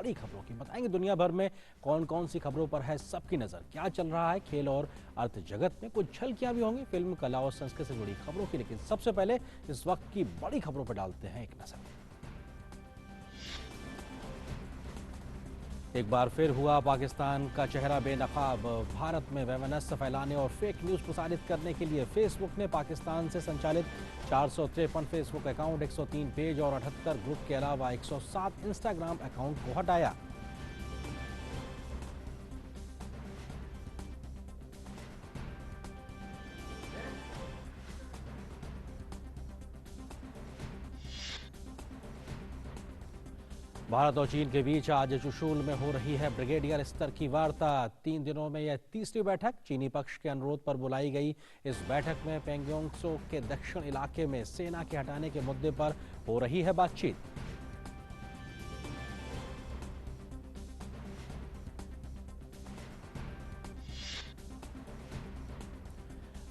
बड़ी खबरों की। बताएंगे दुनिया भर में कौन कौन सी खबरों पर है सबकी नजर, क्या चल रहा है खेल और अर्थ जगत में, कुछ झलकियां भी होंगी फिल्म, कला और संस्कृति से जुड़ी खबरों की। लेकिन सबसे पहले इस वक्त की बड़ी खबरों पर डालते हैं एक नजर। एक बार फिर हुआ पाकिस्तान का चेहरा बेनकाब। भारत में वैमनस्य फैलाने और फेक न्यूज प्रसारित करने के लिए फेसबुक ने पाकिस्तान से संचालित 453 फेसबुक अकाउंट, 103 पेज और 78 ग्रुप के अलावा 107 इंस्टाग्राम अकाउंट को हटाया। भारत और चीन के बीच आज चुशूल में हो रही है ब्रिगेडियर स्तर की वार्ता। 3 दिनों में यह तीसरी बैठक चीनी पक्ष के अनुरोध पर बुलाई गई। इस बैठक में पेंगोंगसो के दक्षिण इलाके में सेना के हटाने के मुद्दे पर हो रही है बातचीत।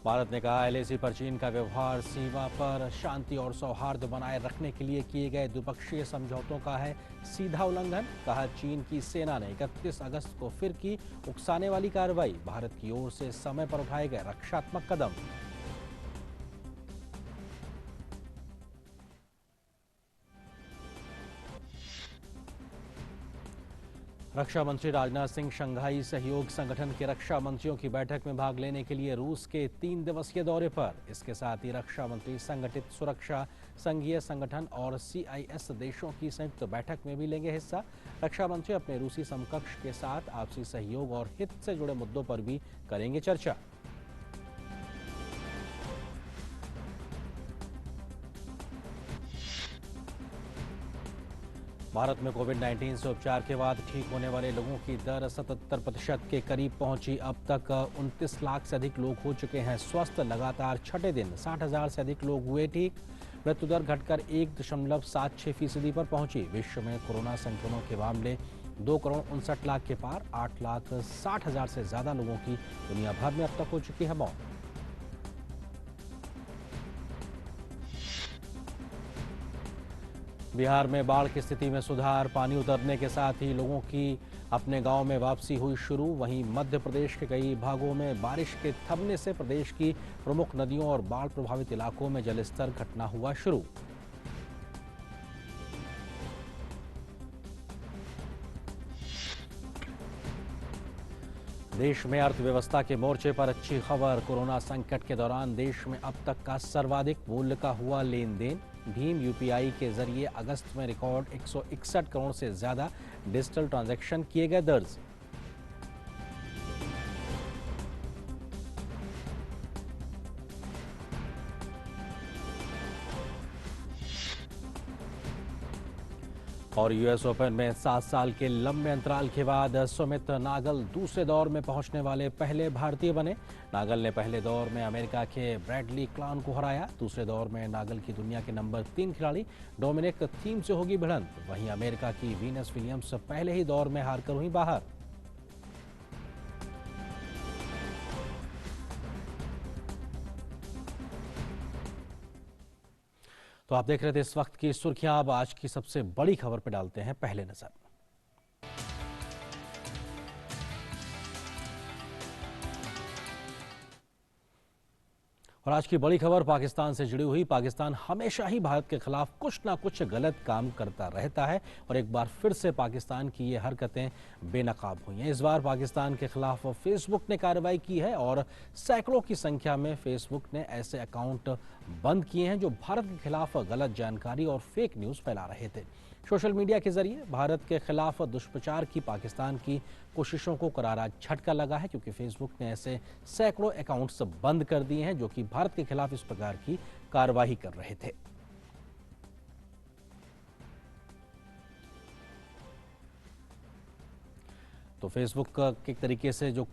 भारत ने कहा एलएसी पर चीन का व्यवहार सीमा पर शांति और सौहार्द बनाए रखने के लिए किए गए द्विपक्षीय समझौतों का है सीधा उल्लंघन। कहा चीन की सेना ने 31 अगस्त को फिर की उकसाने वाली कार्रवाई, भारत की ओर से समय पर उठाए गए रक्षात्मक कदम। रक्षा मंत्री राजनाथ सिंह शंघाई सहयोग संगठन के रक्षा मंत्रियों की बैठक में भाग लेने के लिए रूस के 3 दिवसीय दौरे पर। इसके साथ ही रक्षा मंत्री संगठित सुरक्षा संघीय संगठन और CIS देशों की संयुक्त बैठक में भी लेंगे हिस्सा। रक्षा मंत्री अपने रूसी समकक्ष के साथ आपसी सहयोग और हित से जुड़े मुद्दों पर भी करेंगे चर्चा। भारत में कोविड-19 से उपचार के बाद ठीक होने वाले लोगों की दर 77% के करीब पहुंची। अब तक 29 लाख से अधिक लोग हो चुके हैं स्वस्थ। लगातार छठे दिन 60,000 से अधिक लोग हुए ठीक। मृत्यु दर घटकर 1.76% पर पहुंची। विश्व में कोरोना संक्रमण के मामले 2 करोड़ 59 लाख के पार। 8,60,000 से ज्यादा लोगों की दुनिया भर में अब तक हो चुकी है मौत। बिहार में बाढ़ की स्थिति में सुधार, पानी उतरने के साथ ही लोगों की अपने गांव में वापसी हुई शुरू। वहीं मध्य प्रदेश के कई भागों में बारिश के थमने से प्रदेश की प्रमुख नदियों और बाढ़ प्रभावित इलाकों में जलस्तर घटना हुआ शुरू। देश में अर्थव्यवस्था के मोर्चे पर अच्छी खबर। कोरोना संकट के दौरान देश में अब तक का सर्वाधिक मूल्य का हुआ लेन देन। भीम UPI के जरिए अगस्त में रिकॉर्ड 161 करोड़ से ज्यादा डिजिटल ट्रांजैक्शन किए गए दर्ज। और US ओपन में 7 साल के लंबे अंतराल के बाद सुमित नागल दूसरे दौर में पहुंचने वाले पहले भारतीय बने। नागल ने पहले दौर में अमेरिका के ब्रैडली क्लान को हराया। दूसरे दौर में नागल की दुनिया के नंबर 3 खिलाड़ी डोमिनिक थीम से होगी भिड़ंत। वहीं अमेरिका की वीनस विलियम्स पहले ही दौर में हारकर हुई बाहर। तो आप देख रहे थे इस वक्त की सुर्खियां। अब आज की सबसे बड़ी खबर पर डालते हैं पहले नजर। और आज की बड़ी खबर पाकिस्तान से जुड़ी हुई। पाकिस्तान हमेशा ही भारत के खिलाफ कुछ ना कुछ गलत काम करता रहता है और एक बार फिर से पाकिस्तान की ये हरकतें बेनकाब हुई हैं। इस बार पाकिस्तान के खिलाफ फेसबुक ने कार्रवाई की है और सैकड़ों की संख्या में फेसबुक ने ऐसे अकाउंट बंद किए हैं जो भारत के खिलाफ गलत जानकारी और फेक न्यूज फैला रहे थे। सोशल मीडिया के जरिए भारत के खिलाफ दुष्प्रचार की पाकिस्तान की कोशिशों को करारा झटका लगा है, क्योंकि फेसबुक ने ऐसे सैकड़ों अकाउंट्स बंद कर दिए हैं जो कि भारत के खिलाफ इस प्रकार की कार्रवाई कर रहे थे। तो फेसबुक के तरीके से जो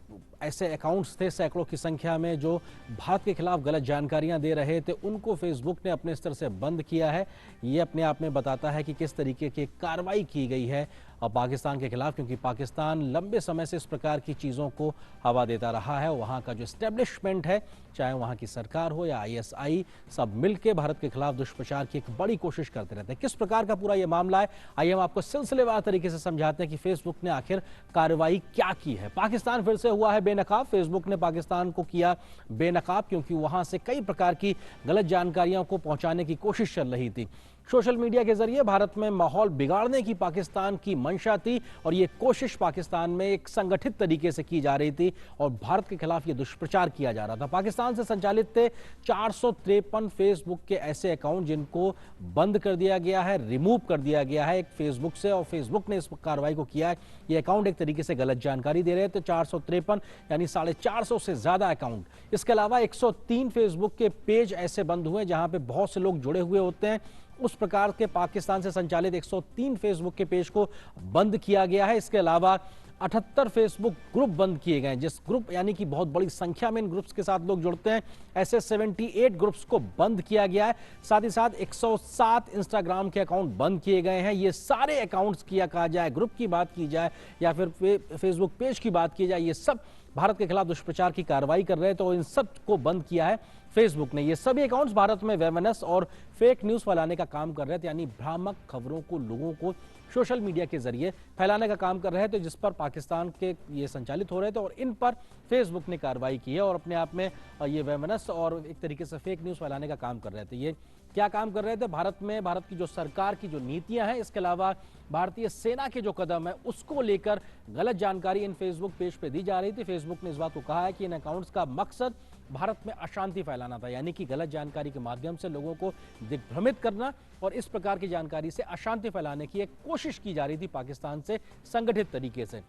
ऐसे अकाउंट्स थे सैकड़ों की संख्या में जो भारत के खिलाफ गलत जानकारियां दे रहे थे, उनको फेसबुक ने अपने स्तर से बंद किया है। ये अपने आप में बताता है कि किस तरीके की कार्रवाई की गई है पाकिस्तान के खिलाफ, क्योंकि पाकिस्तान लंबे समय से इस प्रकार की चीज़ों को हवा देता रहा है। वहाँ का जो एस्टेब्लिशमेंट है, चाहे वहाँ की सरकार हो या आईएसआई, सब मिलकर भारत के खिलाफ दुष्प्रचार की एक बड़ी कोशिश करते रहते हैं। किस प्रकार का पूरा ये मामला है, आइए हम आपको सिलसिलेवार तरीके से समझाते हैं कि फेसबुक ने आखिर कार्रवाई क्या की है। पाकिस्तान फिर से हुआ है बेनकाब। फेसबुक ने पाकिस्तान को किया बेनकाब, क्योंकि वहां से कई प्रकार की गलत जानकारियों को पहुंचाने की कोशिश चल रही थी। सोशल मीडिया के जरिए भारत में माहौल बिगाड़ने की पाकिस्तान की मंशा थी और ये कोशिश पाकिस्तान में एक संगठित तरीके से की जा रही थी और भारत के खिलाफ ये दुष्प्रचार किया जा रहा था। पाकिस्तान से संचालित थे 453 फेसबुक के ऐसे अकाउंट जिनको बंद कर दिया गया है, रिमूव कर दिया गया है एक फेसबुक से, और फेसबुक ने इस कार्रवाई को किया है। ये अकाउंट एक तरीके से गलत जानकारी दे रहे थे। 453 यानी 450 से ज्यादा अकाउंट। इसके अलावा 103 फेसबुक के पेज ऐसे बंद हुए जहां पे बहुत से लोग जुड़े हुए होते हैं। उस प्रकार के पाकिस्तान से संचालित 103 फेसबुक के पेज को बंद किया गया है। इसके अलावा 78 फेसबुक ग्रुप बंद किए गए हैं, जिस ग्रुप यानी कि बहुत बड़ी संख्या में इन ग्रुप्स के साथ लोग जुड़ते हैं, ऐसे 78 ग्रुप्स को बंद किया गया है। साथ ही साथ 107 इंस्टाग्राम के अकाउंट बंद किए गए हैं। ये सारे अकाउंट्स किया कहा जाए, ग्रुप की बात की जाए या फिर फेसबुक पेज की बात की जाए, ये सब भारत के खिलाफ दुष्प्रचार की कार्रवाई कर रहे हैं, तो इन सब को बंद किया है फेसबुक ने। ये सभी अकाउंट्स भारत में वेवनेस और फेक न्यूज फैलाने का काम कर रहे थे, यानी भ्रामक खबरों को लोगों को सोशल मीडिया के जरिए फैलाने का काम कर रहे थे, जिस पर पाकिस्तान के ये संचालित हो रहे थे और इन पर फेसबुक ने कार्रवाई की है और अपने आप में ये वेवनेस और एक तरीके से फेक न्यूज फैलाने का काम कर रहे थे। ये क्या काम कर रहे थे? भारत में भारत की जो सरकार की जो नीतियां हैं, इसके अलावा भारतीय सेना के जो कदम है उसको लेकर गलत जानकारी इन फेसबुक पेज पे दी जा रही थी। फेसबुक ने इस बात को कहा है कि इन अकाउंट्स का मकसद भारत में अशांति फैलाना था, यानी कि गलत जानकारी के माध्यम से लोगों को दिग्भ्रमित करना और इस प्रकार की जानकारी से अशांति फैलाने की एक कोशिश की जा रही थी पाकिस्तान से संगठित तरीके से।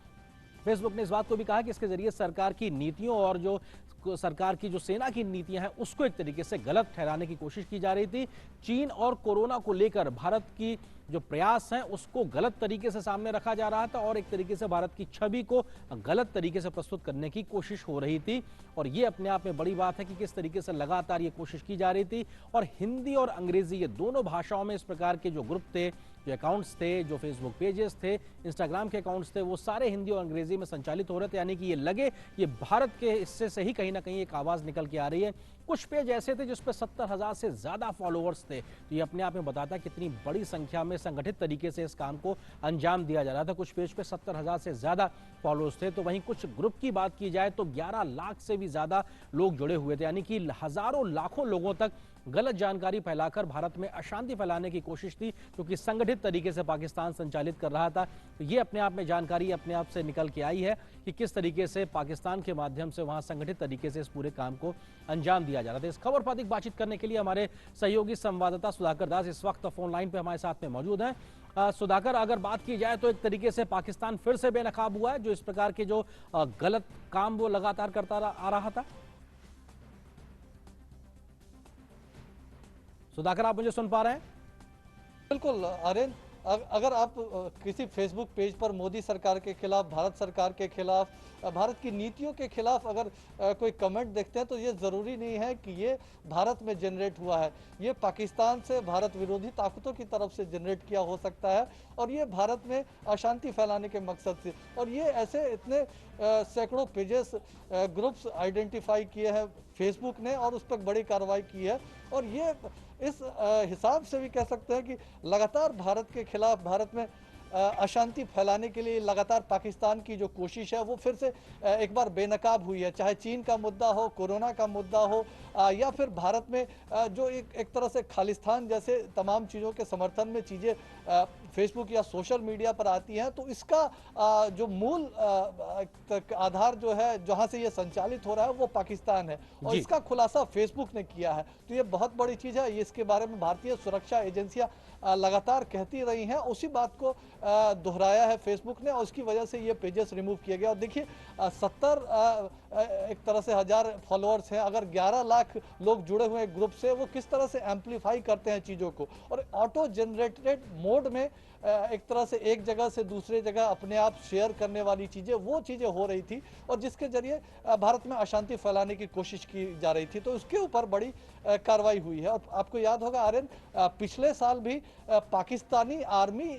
फेसबुक ने इस बात को भी कहा कि इसके जरिए सरकार की नीतियों और जो सरकार की जो सेना की नीतियां हैं उसको एक तरीके से गलत ठहराने की कोशिश की जा रही थी। चीन और कोरोना को लेकर भारत की जो प्रयास हैं उसको गलत तरीके से सामने रखा जा रहा था और एक तरीके से भारत की छवि को गलत तरीके से प्रस्तुत करने की कोशिश हो रही थी। और ये अपने आप में बड़ी बात है कि किस तरीके से लगातार ये कोशिश की जा रही थी और हिंदी और अंग्रेजी ये दोनों भाषाओं में इस प्रकार के जो ग्रुप थे, जो अकाउंट्स थे, जो फेसबुक पेजेस थे, इंस्टाग्राम के अकाउंट्स थे, वो सारे हिंदी और अंग्रेजी में संचालित हो रहे थे, यानी कि ये लगे ये भारत के हिस्से से ही कहीं ना कहीं एक आवाज निकल के आ रही है। कुछ पेज ऐसे थे जिस पर 70,000 से ज्यादा फॉलोअर्स थे, तो ये अपने आप में बताता है कितनी बड़ी संख्या में संगठित तरीके से इस काम को अंजाम दिया जा रहा था। कुछ पेज पे 70,000 से ज्यादा फॉलोअर्स थे, तो वहीं कुछ ग्रुप की बात की जाए तो 11 लाख से भी ज्यादा लोग जुड़े हुए थे, यानी कि हजारों लाखों लोगों तक गलत जानकारी फैलाकर भारत में अशांति फैलाने की कोशिश थी, क्योंकि संगठित तरीके से पाकिस्तान संचालित कर रहा था। तो ये अपने आप में जानकारी अपने आप से निकल के आई है कि किस तरीके से पाकिस्तान के माध्यम से वहां संगठित तरीके से इस पूरे काम को अंजाम दिया जा रहा था। इस खबर पर अधिक बातचीत करने के लिए हमारे सहयोगी संवाददाता सुधाकर दास इस वक्त फोन लाइन पे हमारे साथ में मौजूद हैं। सुधाकर, अगर बात की जाए तो एक तरीके से पाकिस्तान फिर से बेनकाब हुआ है, जो इस प्रकार के जो गलत काम वो लगातार करता आ रहा था। सुधाकर, आप मुझे सुन पा रहे हैं? बिल्कुल आर्यन, अगर आप किसी फेसबुक पेज पर मोदी सरकार के खिलाफ, भारत सरकार के खिलाफ, भारत की नीतियों के खिलाफ अगर कोई कमेंट देखते हैं तो ये ज़रूरी नहीं है कि ये भारत में जनरेट हुआ है। ये पाकिस्तान से भारत विरोधी ताकतों की तरफ से जनरेट किया हो सकता है और ये भारत में अशांति फैलाने के मकसद से। और ये ऐसे इतने सैकड़ों पेजेस, ग्रुप्स आइडेंटिफाई किए हैं फेसबुक ने और उस पर बड़ी कार्रवाई की है। और ये इस हिसाब से भी कह सकते हैं कि लगातार भारत के खिलाफ, भारत में अशांति फैलाने के लिए लगातार पाकिस्तान की जो कोशिश है वो फिर से एक बार बेनकाब हुई है। चाहे चीन का मुद्दा हो, कोरोना का मुद्दा हो या फिर भारत में जो एक तरह से खालिस्तान जैसे तमाम चीज़ों के समर्थन में चीज़ें फेसबुक या सोशल मीडिया पर आती हैं, तो इसका जो मूल आधार जो है जहाँ से ये संचालित हो रहा है वो पाकिस्तान है और इसका खुलासा फेसबुक ने किया है। तो ये बहुत बड़ी चीज़ है। इसके बारे में भारतीय सुरक्षा एजेंसियाँ लगातार कहती रही हैं, उसी बात को दोहराया है फेसबुक ने और उसकी वजह से ये पेजेस रिमूव किए गए। और देखिए 70 एक तरह से हजार फॉलोअर्स हैं, अगर 11 लाख लोग जुड़े हुए ग्रुप से, वो किस तरह से एम्पलीफाई करते हैं चीज़ों को। और ऑटो जनरेटेड मोड में एक तरह से एक जगह से दूसरे जगह अपने आप शेयर करने वाली चीज़ें, वो चीज़ें हो रही थी और जिसके जरिए भारत में अशांति फैलाने की कोशिश की जा रही थी। तो उसके ऊपर बड़ी कार्रवाई हुई है। और आपको याद होगा आर्यन, पिछले साल भी पाकिस्तानी आर्मी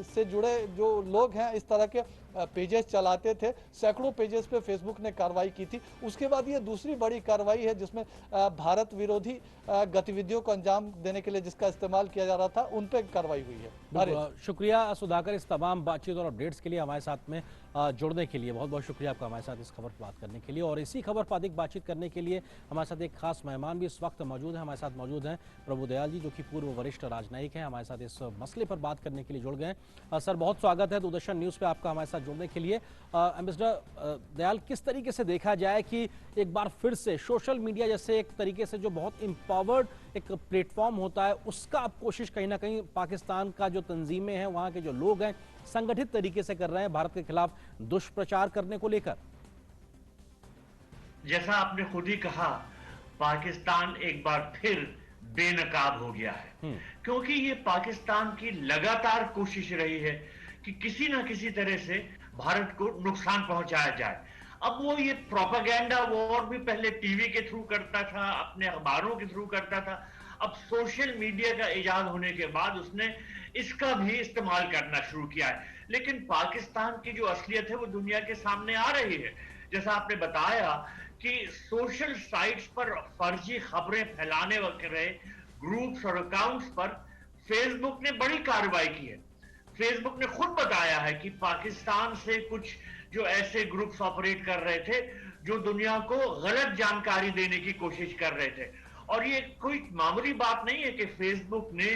से जुड़े जो लोग हैं इस तरह के पेजेस चलाते थे, सैकड़ों पेजेस पे फेसबुक ने कार्रवाई की थी। उसके बाद ये दूसरी बड़ी कार्रवाई है जिसमें भारत विरोधी गतिविधियों को अंजाम देने के लिए जिसका इस्तेमाल किया जा रहा था उन पे कार्रवाई हुई है। शुक्रिया सुधाकर, इस तमाम बातचीत और अपडेट्स के लिए हमारे साथ में जुड़ने के लिए बहुत बहुत शुक्रिया आपका, हमारे साथ इस खबर पर बात करने के लिए। और इसी खबर पर अधिक बातचीत करने के लिए हमारे साथ एक खास मेहमान भी इस वक्त मौजूद है। हमारे साथ मौजूद हैं प्रभुदयाल जी, जो कि पूर्व वरिष्ठ राजनयिक हैं, हमारे साथ इस मसले पर बात करने के लिए जुड़ गए। सर, बहुत स्वागत है दूरदर्शन न्यूज़ पे आपका हमारे साथ जुड़ने के लिए। एम्बेसडर दयाल, किस तरीके से देखा जाए कि एक बार फिर से सोशल मीडिया जैसे एक तरीके से जो बहुत एम्पावर्ड एक प्लेटफॉर्म होता है, उसका अब कोशिश कहीं ना कहीं पाकिस्तान का जो तंजीमें हैं, वहाँ के जो लोग हैं, संगठित तरीके से कर रहे हैं भारत के खिलाफ दुष्प्रचार करने को लेकर? जैसा आपने खुद ही कहा, पाकिस्तान एक बार फिर बेनकाब हो गया है, क्योंकि ये पाकिस्तान की लगातार कोशिश रही है कि किसी ना किसी तरह से भारत को नुकसान पहुंचाया जाए। अब वो ये प्रोपेगेंडा वॉर भी पहले टीवी के थ्रू करता था, अपने अखबारों के थ्रू करता था। अब सोशल मीडिया का इजाद होने के बाद उसने इसका भी इस्तेमाल करना शुरू किया है। लेकिन पाकिस्तान की जो असलियत है वो दुनिया के सामने आ रही है। जैसा आपने बताया कि सोशल साइट्स पर फर्जी खबरें फैलाने रहे ग्रुप्स और अकाउंट्स पर फेसबुक ने बड़ी कार्रवाई की है। फेसबुक ने खुद बताया है कि पाकिस्तान से कुछ जो ऐसे ग्रुप्स ऑपरेट कर रहे थे जो दुनिया को गलत जानकारी देने की कोशिश कर रहे थे। और ये कोई मामूली बात नहीं है कि फेसबुक ने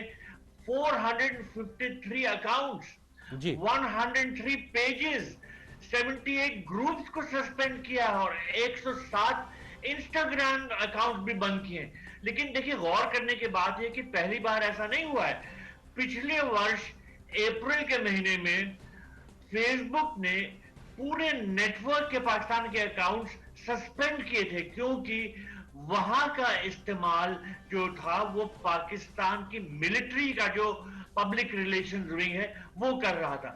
453 अकाउंट्स, 103 पेजेस, 78 ग्रुप्स को सस्पेंड किया और 107 इंस्टाग्राम अकाउंट भी बंद किए। लेकिन देखिए, गौर करने की बात है कि पहली बार ऐसा नहीं हुआ है। पिछले वर्ष अप्रैल के महीने में फेसबुक ने पूरे नेटवर्क के पाकिस्तान के अकाउंट्स सस्पेंड किए थे, क्योंकि वहां का इस्तेमाल जो था वो पाकिस्तान की मिलिट्री का जो पब्लिक रिलेशंस विंग है वो कर रहा था।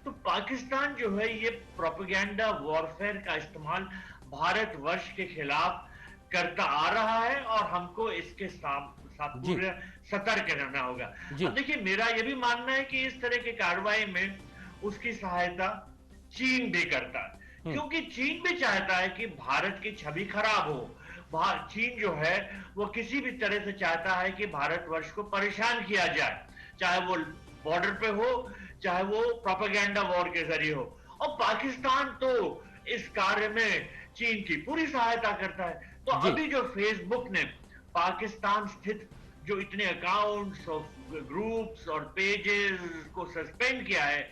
तो पाकिस्तान जो है ये प्रोपेगेंडा वॉरफेयर का इस्तेमाल भारतवर्ष के खिलाफ करता आ रहा है और हमको इसके साथ पूरे सतर्क रहना होगा। अब देखिए, मेरा यह भी मानना है कि इस तरह की कार्रवाई में उसकी सहायता चीन भी करता है, क्योंकि चीन भी चाहता है कि भारत की छवि खराब हो। चीन जो है वो किसी भी तरह से चाहता है कि भारतवर्ष को परेशान किया जाए, चाहे वो बॉर्डर पे हो, चाहे वो प्रोपेगेंडा वॉर के जरिए हो। और पाकिस्तान तो इस कार्य में चीन की पूरी सहायता करता है। तो अभी जो फेसबुक ने पाकिस्तान स्थित जो इतने अकाउंट्स और ग्रुप्स और पेजेस को सस्पेंड किया है,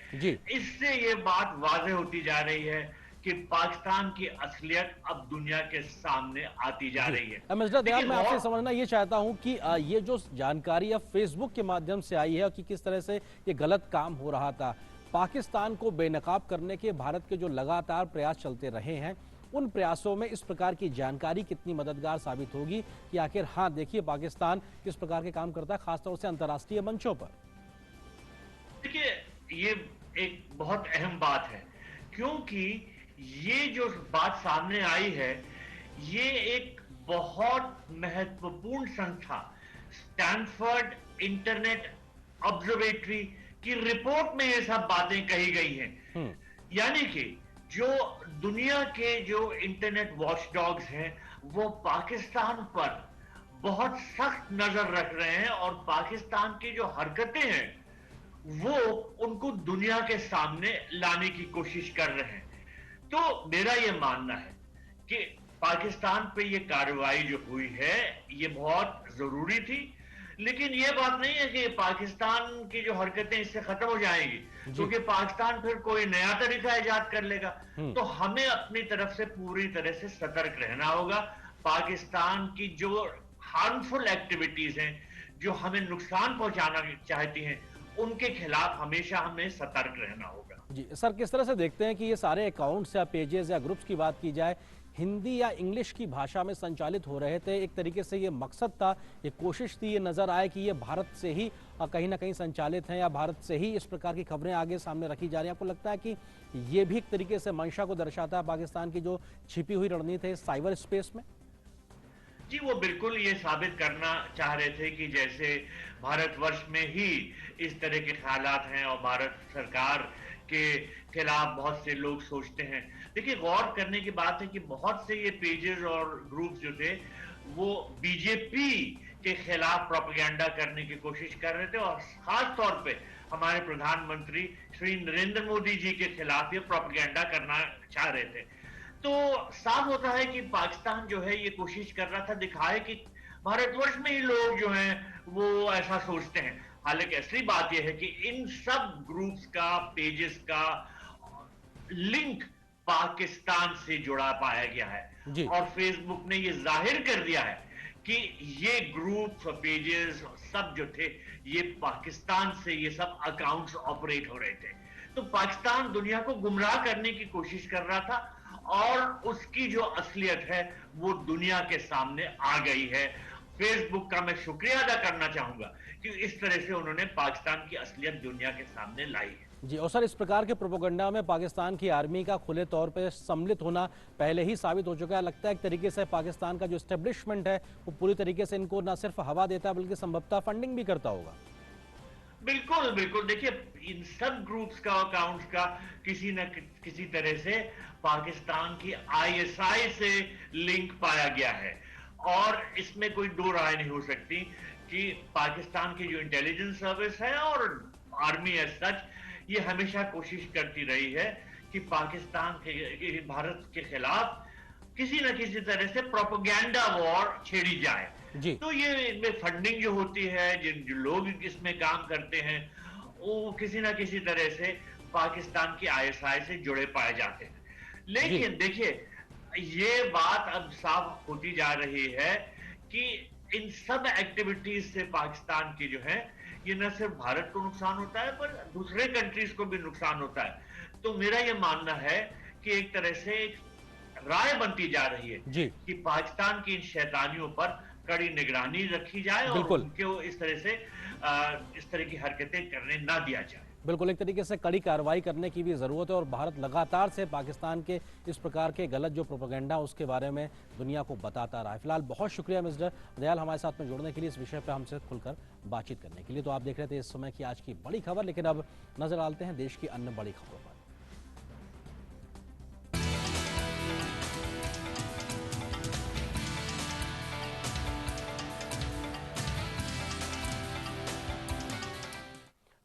इससे ये बात वाज़ेह होती जा रही है कि पाकिस्तान की असलियत अब दुनिया के सामने आती जा रही है। एम्बेसडर दयाल, मैं आपसे समझना ये चाहता हूं कि ये जो जानकारी अब फेसबुक के माध्यम से आई है कि किस तरह से ये गलत काम हो रहा था, पाकिस्तान को बेनकाब करने के भारत के जो लगातार प्रयास चलते रहे हैं, उन प्रयासों में इस प्रकार की जानकारी कितनी मददगार साबित होगी कि आखिर हाँ, देखिए पाकिस्तान किस प्रकार के काम करता है, खासतौर से अंतर्राष्ट्रीय मंचों पर? देखिए, ये एक बहुत अहम बात है, क्योंकि ये जो बात सामने आई है ये एक बहुत महत्वपूर्ण संस्था स्टैनफोर्ड इंटरनेट ऑब्जर्वेटरी की रिपोर्ट में ये सब बातें कही गई हैं। यानी कि जो दुनिया के जो इंटरनेट वॉचडॉग्स हैं वो पाकिस्तान पर बहुत सख्त नजर रख रहे हैं और पाकिस्तान की जो हरकतें हैं वो उनको दुनिया के सामने लाने की कोशिश कर रहे हैं। तो मेरा ये मानना है कि पाकिस्तान पे ये कार्रवाई जो हुई है ये बहुत जरूरी थी, लेकिन ये बात नहीं है कि पाकिस्तान की जो हरकतें इससे खत्म हो जाएंगी, क्योंकि पाकिस्तान फिर कोई नया तरीका इजाद कर लेगा। तो हमें अपनी तरफ से पूरी तरह से सतर्क रहना होगा। पाकिस्तान की जो हार्मफुल एक्टिविटीज हैं, जो हमें नुकसान पहुंचाना चाहती हैं, उनके खिलाफ हमेशा हमें सतर्क रहना होगा। जी सर, किस तरह से देखते हैं कि ये सारे अकाउंट्स या पेजेस या ग्रुप्स की बात की जाए, हिंदी या इंग्लिश की भाषा में संचालित हो रहे थे? एक तरीके से ये मकसद था, ये कोशिश थी, ये नजर आए कि ये भारत से ही कहीं ना कहीं संचालित हैं या भारत से ही इस प्रकार की खबरें आगे सामने रखी जा रही हैं। आपको लगता है कि ये भी एक तरीके से मंशा को दर्शाता है पाकिस्तान की जो छिपी हुई रणनीति है साइबर स्पेस में? जी, वो बिल्कुल ये साबित करना चाह रहे थे कि जैसे भारतवर्ष में ही इस तरह के ख़्यालात हैं और भारत सरकार के खिलाफ बहुत से लोग सोचते हैं। देखिए, गौर करने की बात है कि बहुत से ये पेजेज़ और ग्रुप्स जो थे, वो बीजेपी के खिलाफ प्रोपेगेंडा करने की कोशिश कर रहे थे और ख़ास तौर पे हमारे प्रधानमंत्री श्री नरेंद्र मोदी जी के खिलाफ ये प्रोपेगेंडा करना चाह रहे थे। तो साफ होता है कि पाकिस्तान जो है ये कोशिश कर रहा था दिखाए कि भारतवर्ष में ही लोग जो हैं वो ऐसा सोचते हैं। हालांकि असली बात यह है कि इन सब ग्रुप्स का, पेजेस का लिंक पाकिस्तान से जुड़ा पाया गया है जी। और फेसबुक ने ये जाहिर कर दिया है कि ये ग्रुप्स और पेजेस सब जो थे ये पाकिस्तान से ये सब अकाउंट्स ऑपरेट हो रहे थे। तो पाकिस्तान दुनिया को गुमराह करने की कोशिश कर रहा था और उसकी जो असलियत है वो दुनिया के सामने आ गई है। फेसबुक का मैं शुक्रिया अदा करना चाहूंगा कि इस तरह से उन्होंने पाकिस्तान की असलियत दुनिया के सामने लाई है। जी, और सर इस प्रकार के प्रोपेगेंडा में पाकिस्तान की आर्मी का खुले तौर पे सम्मिलित होना पहले ही साबित हो चुका है। लगता है एक तरीके से पाकिस्तान का जो एस्टेब्लिशमेंट है वो पूरी तरीके से इनको न सिर्फ हवा देता है बल्कि संभवतः फंडिंग भी करता होगा। बिल्कुल बिल्कुल, देखिए इन सब ग्रुप्स का, अकाउंट्स का किसी न किसी तरह से पाकिस्तान की आईएसआई से लिंक पाया गया है और इसमें कोई दो राय नहीं हो सकती कि पाकिस्तान की जो इंटेलिजेंस सर्विस है और आर्मी एज सच ये हमेशा कोशिश करती रही है कि पाकिस्तान के, भारत के खिलाफ किसी न किसी तरह से प्रोपेगेंडा वॉर छेड़ी जाए। जी। तो ये इनमें फंडिंग जो होती है, जो लोग इसमें काम करते हैं वो किसी ना किसी तरह से पाकिस्तान की आईएसआई से जुड़े पाए जाते हैं। लेकिन देखिए ये बात अब साफ होती जा रही है कि इन सब एक्टिविटीज से पाकिस्तान की जो है ये न सिर्फ भारत को नुकसान होता है पर दूसरे कंट्रीज को भी नुकसान होता है। तो मेरा ये मानना है कि एक तरह से राय बनती जा रही है जी। कि पाकिस्तान की इन शैतानियों पर कड़ी निगरानी रखी जाए और उनको इस तरह की हरकतें करने ना दिया जाए। बिल्कुल, एक तरीके से कड़ी कार्रवाई करने की भी ज़रूरत है और भारत लगातार से पाकिस्तान के इस प्रकार के गलत जो प्रोपेगेंडा उसके बारे में दुनिया को बताता रहा है। फिलहाल बहुत शुक्रिया मिस्टर दयाल हमारे साथ में जुड़ने के लिए, इस विषय पर हमसे खुलकर बातचीत करने के लिए। तो आप देख रहे थे इस समय की आज की बड़ी खबर, लेकिन अब नजर डालते हैं देश की अन्य बड़ी खबरों पर।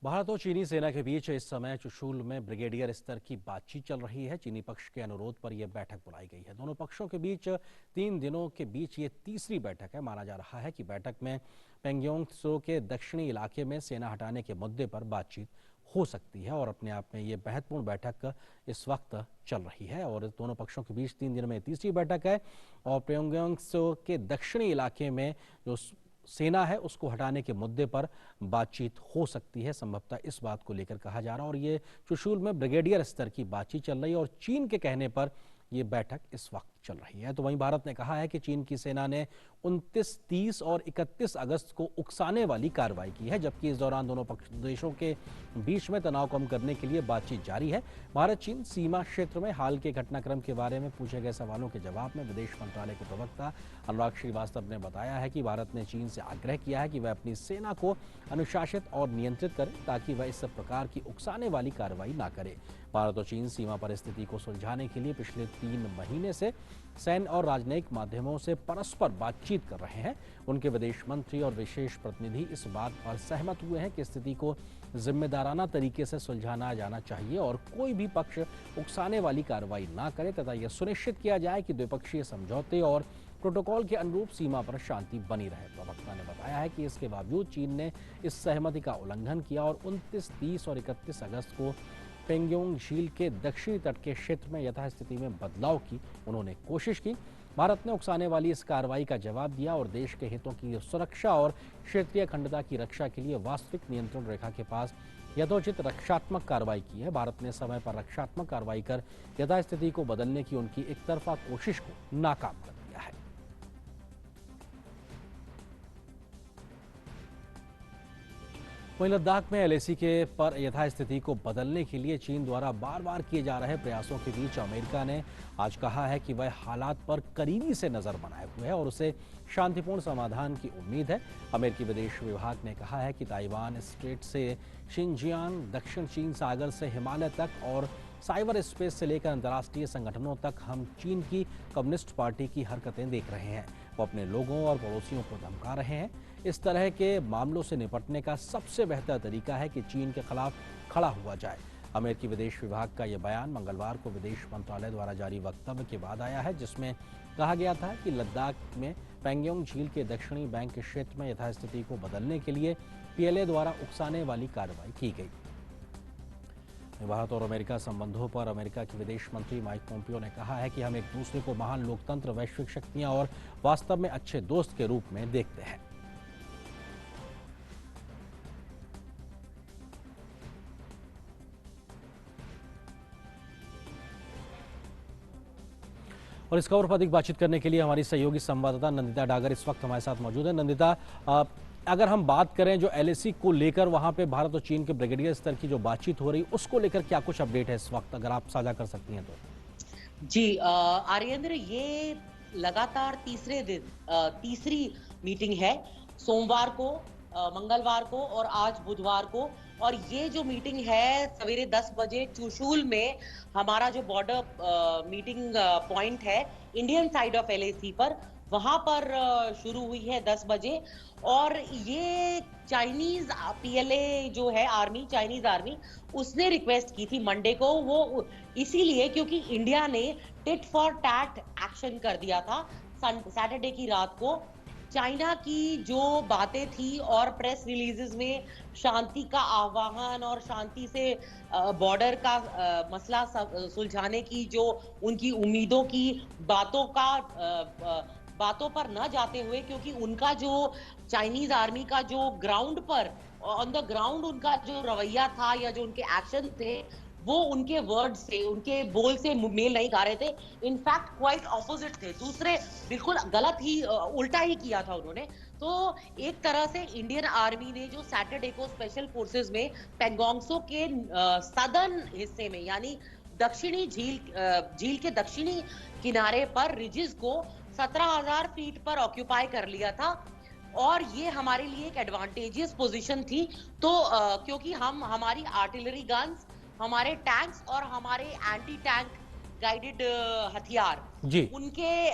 भारत और चीनी सेना के बीच इस समय चुशूल में ब्रिगेडियर स्तर की बातचीत चल रही है। चीनी पक्ष के अनुरोध पर यह बैठक बुलाई गई है। दोनों पक्षों के बीच 3 दिनों के बीच ये तीसरी बैठक है। माना जा रहा है कि बैठक में पेंगोंग त्सो के दक्षिणी इलाके में सेना हटाने के मुद्दे पर बातचीत हो सकती है और अपने आप में ये महत्वपूर्ण बैठक इस वक्त चल रही है और दोनों पक्षों के बीच 3 दिन में तीसरी बैठक है और पेंगोंग त्सो के दक्षिणी इलाके में जो सेना है उसको हटाने के मुद्दे पर बातचीत हो सकती है। संभवतः इस बात को लेकर कहा जा रहा है और ये चुशूल में ब्रिगेडियर स्तर की बातचीत चल रही है और चीन के कहने पर ये बैठक इस वक्त चल रही है। तो वहीं भारत ने कहा है कि चीन की सेना ने 29, 30 और 31 अगस्त को उकसाने वाली कार्रवाई की है, जबकि इस दौरान दोनों देशों के बीच में तनाव कम करने के लिए बातचीत जारी है। भारत चीन सीमा क्षेत्र में हाल के घटनाक्रम के बारे में पूछे गए सवालों के जवाब में विदेश मंत्रालय के प्रवक्ता अनुराग श्रीवास्तव ने बताया है कि भारत ने चीन से आग्रह किया है कि वह अपनी सेना को अनुशासित और नियंत्रित करे ताकि वह इस प्रकार की उकसाने वाली कार्रवाई ना करे। भारत और चीन सीमा पर स्थिति को सुलझाने के लिए पिछले 3 महीने से सैन्य और राजनयिक माध्यमों से परस्पर बातचीत कर रहे हैं। उनके विदेश मंत्री और विशेष प्रतिनिधि इस बात पर सहमत हुए हैं कि स्थिति को जिम्मेदाराना तरीके से सुलझाना जाना चाहिए और कोई भी पक्ष उकसाने वाली कार्रवाई ना करे तथा यह सुनिश्चित किया जाए कि द्विपक्षीय समझौते और प्रोटोकॉल के अनुरूप सीमा पर शांति बनी रहे। प्रवक्ता ने बताया है कि इसके बावजूद चीन ने इस सहमति का उल्लंघन किया और 29, 30 और 31 अगस्त को पेंगोंग झील के दक्षिणी तट के क्षेत्र में यथास्थिति में बदलाव की उन्होंने कोशिश की। भारत ने उकसाने वाली इस कार्रवाई का जवाब दिया और देश के हितों की सुरक्षा और क्षेत्रीय अखंडता की रक्षा के लिए वास्तविक नियंत्रण रेखा के पास यथोचित रक्षात्मक कार्रवाई की है। भारत ने समय पर रक्षात्मक कार्रवाई कर यथास्थिति को बदलने की उनकी एकतरफा कोशिश को नाकाम कर दिया है। वहीं लद्दाख में एलएसी के पर यथास्थिति को बदलने के लिए चीन द्वारा बार बार किए जा रहे प्रयासों के बीच अमेरिका ने आज कहा है कि वह हालात पर करीबी से नजर बनाए हुए है और उसे शांतिपूर्ण समाधान की उम्मीद है। अमेरिकी विदेश विभाग ने कहा है कि ताइवान स्ट्रेट से शिनजियांग, दक्षिण चीन सागर से हिमालय तक और साइबर स्पेस से लेकर अंतर्राष्ट्रीय संगठनों तक हम चीन की कम्युनिस्ट पार्टी की हरकतें देख रहे हैं। वो अपने लोगों और पड़ोसियों को धमका रहे हैं। इस तरह के मामलों से निपटने का सबसे बेहतर तरीका है कि चीन के खिलाफ खड़ा हुआ जाए। अमेरिकी विदेश विभाग का यह बयान मंगलवार को विदेश मंत्रालय द्वारा जारी वक्तव्य के बाद आया है, जिसमें कहा गया था कि लद्दाख में पैंगोंग झील के दक्षिणी बैंक के क्षेत्र में यथास्थिति को बदलने के लिए पीएलए द्वारा उकसाने वाली कार्रवाई की गई। भारत और अमेरिका संबंधों पर अमेरिका के विदेश मंत्री माइक पोम्पियो ने कहा है कि हम एक दूसरे को महान लोकतंत्र, वैश्विक शक्तियां और वास्तव में अच्छे दोस्त के रूप में देखते हैं। और इस खबर पर अधिक बातचीत करने के लिए हमारी सहयोगी संवाददाता नंदिता डागर इस वक्त हमारे साथ मौजूद है। नंदिता, अगर हम बात करें जो एलएसी को लेकर वहां पे भारत और चीन के ब्रिगेडियर स्तर की जो बातचीत हो रही, उसको लेकर क्या कुछ अपडेट है इस वक्त, अगर आप साझा कर सकती हैं तो। जी आर्येंद्र, ये लगातार तीसरी मीटिंग है। सोमवार को, मंगलवार को और आज बुधवार को। और ये जो मीटिंग है सवेरे 10 बजे चुशूल में हमारा जो बॉर्डर मीटिंग पॉइंट है इंडियन साइड ऑफ एलएसी पर, वहां पर शुरू हुई है 10 बजे। और ये चाइनीज पीएलए जो है आर्मी, चाइनीज आर्मी, उसने रिक्वेस्ट की थी मंडे को, वो इसीलिए क्योंकि इंडिया ने टिट फॉर टैट एक्शन कर दिया था सैटरडे की रात को। चाइना की जो बातें थी और प्रेस रिलीजेस में शांति का आह्वान और शांति से बॉर्डर का मसला सुलझाने की जो उनकी उम्मीदों की बातों पर न जाते हुए, क्योंकि उनका जो चाइनीज आर्मी का जो ग्राउंड पर, ऑन द ग्राउंड उनका जो रवैया था या जो उनके एक्शन थे, वो उनके वर्ड से, उनके बोल से मेल नहीं खा रहे थे। इनफैक्ट क्वाइट ऑपोजिट थे, दूसरे बिल्कुल गलत ही, उल्टा ही किया था उन्होंने। तो एक तरह से इंडियन आर्मी ने जो सैटरडे को स्पेशल फोर्सेस में पेंगोंगसो के सदर्न हिस्से में, यानी दक्षिणी झील के दक्षिणी किनारे पर रिजिस को 17,000 फीट पर ऑक्यूपाई कर लिया था। और ये हमारे लिए एक एडवांटेजियस पोजीशन थी। तो क्योंकि हमारी आर्टिलरी गन्स, हमारे टैंक्स और हमारे एंटी टैंक गाइडेड हथियार उनके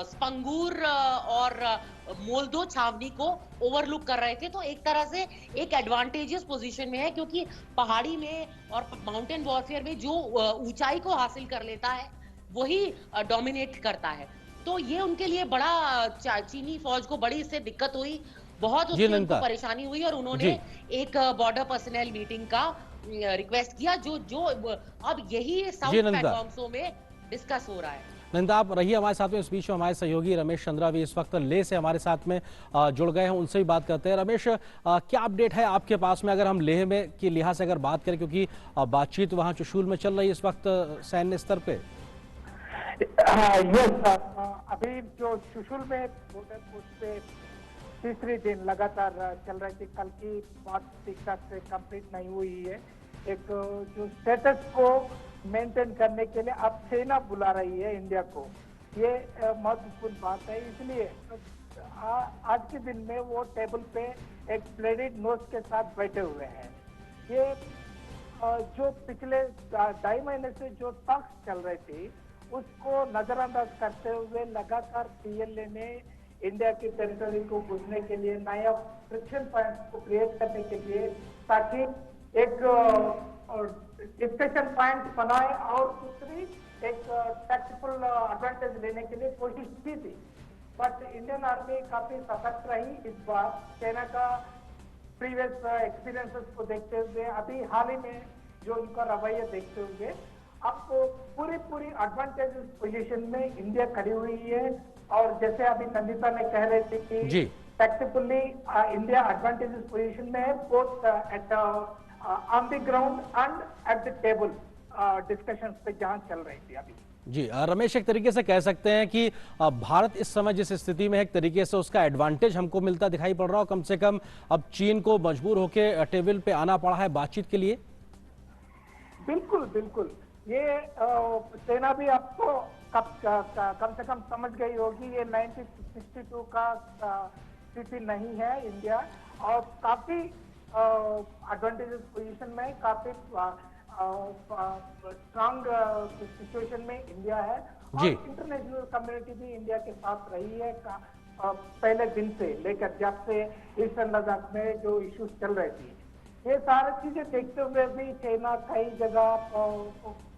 स्पंगूर और मोल्दो छावनी को ओवरलुक कर रहे थे। तो एक तरह से एक एडवांटेजियस पोजीशन में है, क्योंकि पहाड़ी में और माउंटेन वॉरफेयर में जो ऊंचाई को हासिल कर लेता है वही डोमिनेट करता है। तो ये उनके लिए बड़ा, चीनी फौज को बड़ी इससे दिक्कत हुई, बहुत उससे उनको परेशानी हुई और उन्होंने एक बॉर्डर पर्सनल मीटिंग का रिक्वेस्ट किया, जो अब यही साउथ पेंगोंगसो में डिस्कस हो रहा है। नंदा, आप रहिए हमारे साथ में। इस बीच में हमारे सहयोगी रमेश चंद्रा भी इस वक्त ले से हमारे साथ में जुड़ गए हैं, उनसे भी बात करते हैं। रमेश, क्या अपडेट है आपके पास में, अगर हम लेह में की लिहाज से अगर बात करें, क्योंकि बातचीत वहां चुशूल में चल रही है इस वक्त सैन्य स्तर पे। अभी जो चुशूल में बॉर्डर पोस्ट पे तीसरी दिन लगातार चल रही थी, कल की बात ठीक ठाक से कंप्लीट नहीं हुई है। एक जो स्टेटस को मेंटेन करने के लिए अब सेना बुला रही है इंडिया को, ये महत्वपूर्ण बात है। इसलिए आज के दिन में वो टेबल पे एक प्लेडेड नोट के साथ बैठे हुए हैं। ये जो पिछले 2.5 महीने से जो टॉक्स चल रही थी उसको नजरअंदाज करते हुए लगातार पीएलए ने इंडिया की टेरिटरी को घुसने के लिए, नया फ्रिक्शन पॉइंट को क्रिएट करने के लिए, ताकि एक डिस्कशन पॉइंट बनाए और दूसरी एक टैक्टिकल एडवांटेज लेने के लिए कोशिश की थी। बट इंडियन आर्मी काफी सतर्क रही इस बार, सेना का प्रीवियस एक्सपीरियंसेस को देखते हुए, अभी हाल ही में जो उनका रवैया देखते हुए, अब पूरी एडवांटेजेस पोजीशन में इंडिया खड़ी हुई है। और जैसे अभी नंदिता ने कह रहे थे कि टैक्टिकली इंडिया एडवांटेजेस पोजीशन में है, both at on the ground and at the table discussions पे जहां चल रही थी अभी। जी रमेश, एक तरीके से कह सकते हैं कि भारत इस समय जिस स्थिति में है, एक तरीके से उसका एडवांटेज हमको मिलता दिखाई पड़ रहा हो। कम से कम अब चीन को मजबूर होकर टेबल पे आना पड़ा है बातचीत के लिए। बिल्कुल बिल्कुल, ये सेना भी आपको कम से कम समझ गई होगी, ये 1962 का स्थिति नहीं है इंडिया, और काफी एडवांटेजेस पोजीशन में, काफी स्ट्रांग सिचुएशन में इंडिया है। और इंटरनेशनल कम्युनिटी भी इंडिया के साथ रही है पहले दिन से लेकर, जब से ईस्टर्न लद्दाख में जो इश्यूज चल रहे थे। ये सारी चीजें देखते हुए भी चाइना कई जगह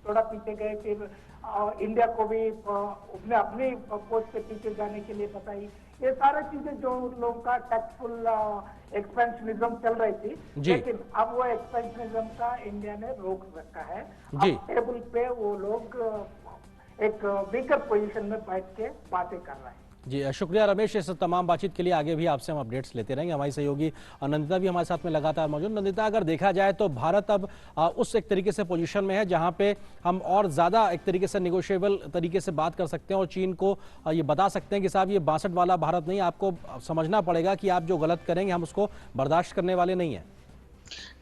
थोड़ा पीछे गए, फिर इंडिया को भी उसने अपनी पोस्ट के पीछे जाने के लिए बताई। ये सारी चीजें जो लोगों का टैक्टफुल एक्सपेंशनिज्म चल रही थी, लेकिन अब वो एक्सपेंशनिज्म का इंडिया ने रोक रखा है। अब टेबल पे वो लोग एक वीकर पोजीशन में बैठ के बातें कर रहे हैं। जी शुक्रिया रमेश, इस तमाम बातचीत के लिए। आगे भी आपसे हम अपडेट्स लेते रहेंगे। हमारी सहयोगी नंदिता भी हमारे साथ में लगातार मौजूद। नंदिता, अगर देखा जाए तो भारत अब उस एक तरीके से पोजीशन में है जहां पे हम और ज्यादा एक तरीके से निगोशिएबल तरीके से बात कर सकते हैं और चीन को ये बता सकते हैं कि साहब ये 62 वाला भारत नहीं, आपको समझना पड़ेगा कि आप जो गलत करेंगे हम उसको बर्दाश्त करने वाले नहीं है।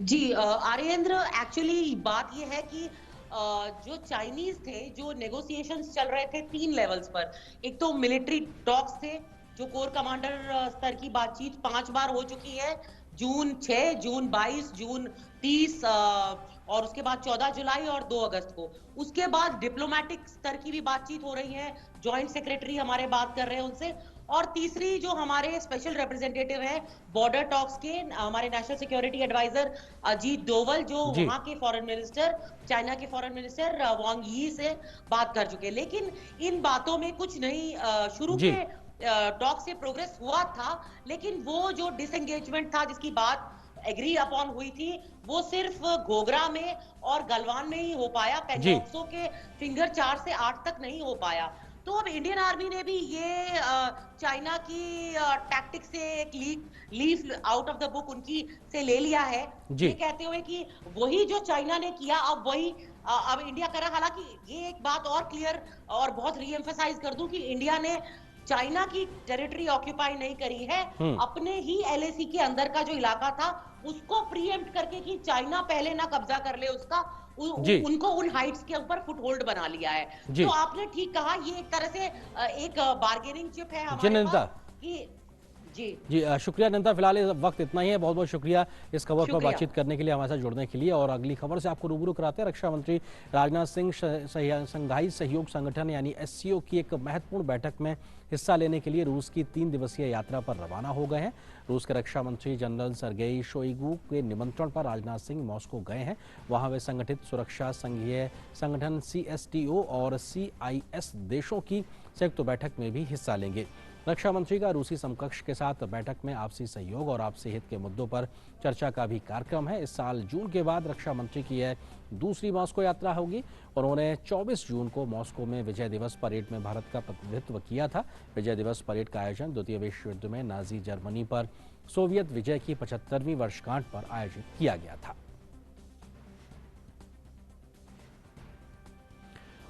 जी आर्येंद्र, एक्चुअली बात ये है कि जो चाइनीज थे, जो नेगोशिएशंस चल रहे थे 3 लेवल्स पर। एक तो मिलिट्री टॉक्स थे, जो कोर कमांडर स्तर की बातचीत 5 बार हो चुकी है, जून 6, जून 22, जून 30 और उसके बाद 14 जुलाई और 2 अगस्त को। उसके बाद डिप्लोमेटिक स्तर की भी बातचीत हो रही है, जॉइंट सेक्रेटरी हमारे बात कर रहे हैं उनसे। और तीसरी जो हमारे स्पेशल रिप्रेजेंटेटिव है बॉर्डर टॉक्स के, हमारे national security advisor Ajit Doval, जो वहां के फॉरेन मिनिस्टर, चाइना के फॉरेन मिनिस्टर वांग यी से बात कर चुके। लेकिन इन बातों में कुछ नहीं, शुरू के टॉक से प्रोग्रेस हुआ था, लेकिन वो जो डिसएंगेजमेंट था जिसकी बात एग्री अपॉन हुई थी, वो सिर्फ घोघरा में और गलवान में ही हो पाया, पेंगोंगसो के फिंगर 4 से 8 तक नहीं हो पाया। तो अब इंडियन आर्मी ने भी ये चाइना की टैक्टिक से एक leaf out of the book उनकी से ले लिया है, ये कहते हुए कि वही जो चाइना ने किया अब वही अब इंडिया कर रहा। हालांकि ये एक बात और क्लियर और बहुत रीएम्फसाइज कर दूं कि इंडिया ने चाइना की टेरिटरी ऑक्यूपाई नहीं करी है, अपने ही एलएसी के अंदर का जो इलाका था उसको प्रीएम्प्ट करके कि चाइना पहले ना कब्जा कर ले उसका, उनको उन हाइट्स के ऊपर फुटहोल्ड बना लिया है। तो आपने ठीक कहा, ये एक तरह से एक बार्गेनिंग चिप है हमारे पास कि जी शुक्रिया नंदा। फिलहाल वक्त इतना ही है। बहुत बहुत शुक्रिया इस खबर पर बातचीत करने के लिए, हमारे साथ जुड़ने के लिए। और अगली खबर से आपको रूबरू कराते हैं। रक्षा मंत्री राजनाथ सिंह शंघाई सहयोग संगठन यानी एससीओ की एक महत्वपूर्ण बैठक में हिस्सा लेने के लिए रूस की 3 दिवसीय यात्रा पर रवाना हो गए हैं। रूस के रक्षा मंत्री जनरल सर्गेई शोइगु के निमंत्रण पर राजनाथ सिंह मॉस्को गए हैं। वहां वे संगठित सुरक्षा संघीय संगठन CSTO और CIS देशों की संयुक्त बैठक में भी हिस्सा लेंगे। रक्षा मंत्री का रूसी समकक्ष के साथ बैठक में आपसी सहयोग और आपसी हित के मुद्दों पर चर्चा का भी कार्यक्रम है। इस साल जून के बाद रक्षा मंत्री की यह दूसरी मॉस्को यात्रा होगी। उन्होंने 24 जून को मॉस्को में विजय दिवस परेड में भारत का प्रतिनिधित्व किया था। विजय दिवस परेड का आयोजन द्वितीय विश्व युद्ध में नाजी जर्मनी पर सोवियत विजय की 75वीं वर्षगांठ पर आयोजित किया गया था।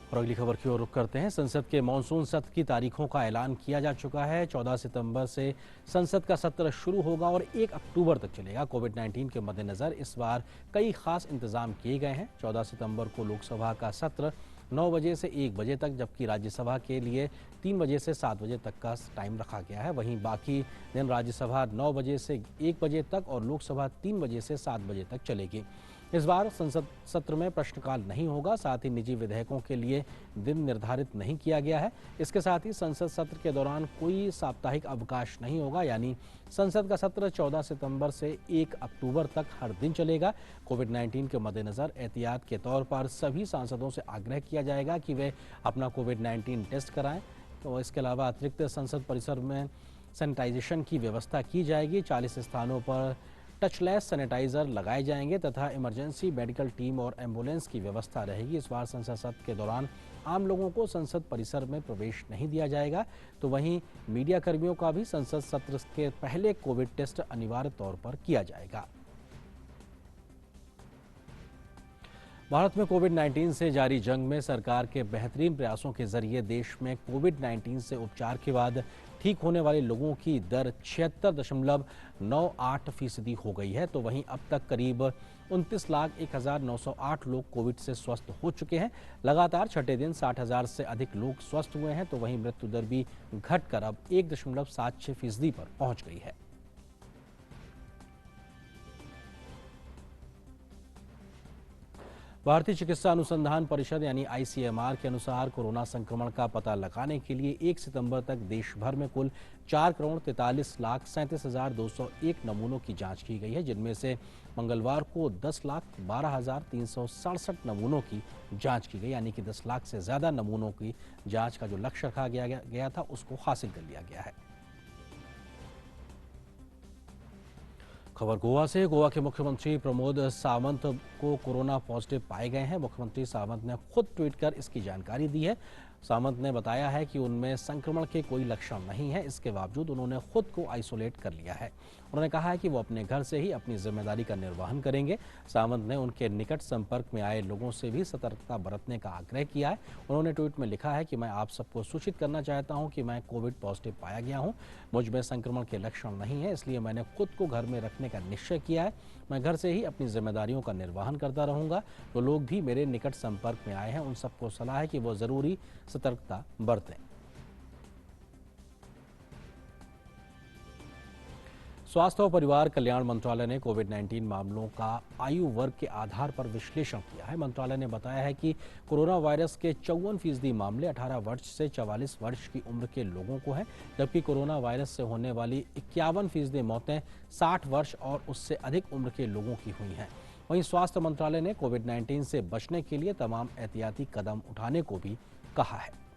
और अगली खबर की ओर रुख करते हैं। संसद के मानसून सत्र की तारीखों का ऐलान किया जा चुका है। 14 सितंबर से संसद का सत्र शुरू होगा और 1 अक्टूबर तक चलेगा। कोविड-19 के मद्देनजर इस बार कई खास इंतजाम किए गए हैं। 14 सितंबर को लोकसभा का सत्र 9 बजे से 1 बजे तक, जबकि राज्यसभा के लिए 3 बजे से 7 बजे तक का टाइम रखा गया है। वहीं बाकी दिन राज्यसभा 9 बजे से 1 बजे तक और लोकसभा 3 बजे से 7 बजे तक चलेगी। इस बार संसद सत्र में प्रश्नकाल नहीं होगा। साथ ही निजी विधेयकों के लिए दिन निर्धारित नहीं किया गया है। इसके साथ ही संसद सत्र के दौरान कोई साप्ताहिक अवकाश नहीं होगा, यानी संसद का सत्र 14 सितंबर से 1 अक्टूबर तक हर दिन चलेगा। कोविड-19 के मद्देनजर एहतियात के तौर पर सभी सांसदों से आग्रह किया जाएगा कि वे अपना कोविड-19 टेस्ट कराएं। तो इसके अलावा अतिरिक्त संसद परिसर में सैनिटाइजेशन की व्यवस्था की जाएगी। 40 स्थानों पर टचलेस सैनिटाइजर लगाए जाएंगे तथा इमरजेंसी मेडिकल टीम और एम्बुलेंस की व्यवस्था रहेगी। इस बार संसद सत्र के दौरान आम लोगों को संसद परिसर में प्रवेश नहीं दिया जाएगा। तो वहीं मीडिया कर्मियों का भी संसद सत्र के पहले कोविड टेस्ट अनिवार्य तौर पर किया जाएगा। भारत में कोविड-19 से जारी जंग में सरकार के बेहतरीन प्रयासों के जरिए देश में कोविड-19 से उपचार के बाद ठीक होने वाले लोगों की दर 76.98% हो गई है। तो वहीं अब तक करीब 29,01,908 लोग कोविड से स्वस्थ हो चुके हैं। लगातार छठे दिन 60,000 से अधिक लोग स्वस्थ हुए हैं। तो वहीं मृत्यु दर भी घटकर अब 1.76% पर पहुंच गई है। भारतीय चिकित्सा अनुसंधान परिषद यानी ICMR के अनुसार कोरोना संक्रमण का पता लगाने के लिए 1 सितंबर तक देश भर में कुल 4,43,37,201 नमूनों की जांच की गई है, जिनमें से मंगलवार को 10,12,367 नमूनों की जांच की गई, यानी कि 10 लाख से ज्यादा नमूनों की जांच का जो लक्ष्य रखा गया था उसको हासिल कर लिया गया है। खबर गोवा से। गोवा के मुख्यमंत्री प्रमोद सावंत को कोरोना पॉजिटिव पाए गए हैं। मुख्यमंत्री सावंत ने खुद ट्वीट कर इसकी जानकारी दी है। सावंत ने बताया है कि उनमें संक्रमण के कोई लक्षण नहीं है, इसके बावजूद उन्होंने खुद को आइसोलेट कर लिया है। उन्होंने कहा है कि वो अपने घर से ही अपनी जिम्मेदारी का निर्वहन करेंगे। सावंत ने उनके निकट संपर्क में आए लोगों से भी सतर्कता बरतने का आग्रह किया है। उन्होंने ट्वीट में लिखा है कि मैं आप सबको सूचित करना चाहता हूं कि मैं कोविड पॉजिटिव पाया गया हूं। मुझ में संक्रमण के लक्षण नहीं है, इसलिए मैंने खुद को घर में रखने का निश्चय किया है। मैं घर से ही अपनी जिम्मेदारियों का निर्वहन करता रहूंगा। तो लोग भी मेरे निकट संपर्क में आए हैं, उन सबको सलाह है कि वो जरूरी सतर्कता बरतें। स्वास्थ्य और परिवार कल्याण मंत्रालय ने कोविड-19 मामलों का आयु वर्ग के आधार पर विश्लेषण किया है। मंत्रालय ने बताया है कि कोरोना वायरस के 54% मामले 18 वर्ष से 44 वर्ष की उम्र के लोगों को हैं, जबकि कोरोना वायरस से होने वाली 51% मौतें 60 वर्ष और उससे अधिक उम्र के लोगों की हुई हैं। वहीं स्वास्थ्य मंत्रालय ने कोविड-19 से बचने के लिए तमाम एहतियाती कदम उठाने को भी कहा है।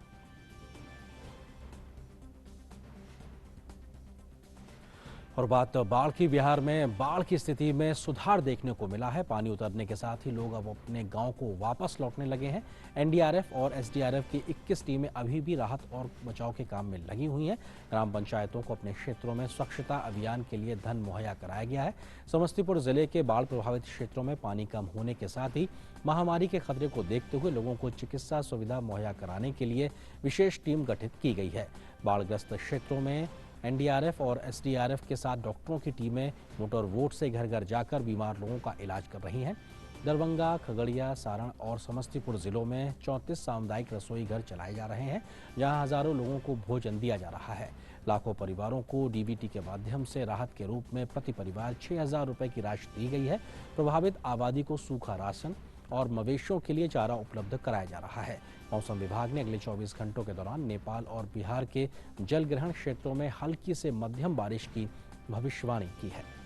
और बात बाढ़ की। बिहार में बाढ़ की स्थिति में सुधार देखने को मिला है। पानी उतरने के साथ ही लोग अब अपने गांव को वापस लौटने लगे हैं। एनडीआरएफ और एसडीआरएफ की 21 टीमें अभी भी राहत और बचाव के काम में लगी हुई हैं। ग्राम पंचायतों को अपने क्षेत्रों में स्वच्छता अभियान के लिए धन मुहैया कराया गया है। समस्तीपुर जिले के बाढ़ प्रभावित क्षेत्रों में पानी कम होने के साथ ही महामारी के खतरे को देखते हुए लोगों को चिकित्सा सुविधा मुहैया कराने के लिए विशेष टीम गठित की गई है। बाढ़ग्रस्त क्षेत्रों में एनडीआरएफ और एसडीआरएफ के साथ डॉक्टरों की टीमें मोटर वोट से घर घर जाकर बीमार लोगों का इलाज कर रही हैं। दरभंगा, खगड़िया, सारण और समस्तीपुर जिलों में 34 सामुदायिक रसोई घर चलाए जा रहे हैं, जहां हजारों लोगों को भोजन दिया जा रहा है। लाखों परिवारों को डीबीटी के माध्यम से राहत के रूप में प्रति परिवार 6,000 रुपए की राशि दी गई है। प्रभावित आबादी को सूखा राशन और मवेशियों के लिए चारा उपलब्ध कराया जा रहा है। मौसम विभाग ने अगले 24 घंटों के दौरान नेपाल और बिहार के जलग्रहण क्षेत्रों में हल्की से मध्यम बारिश की भविष्यवाणी की है।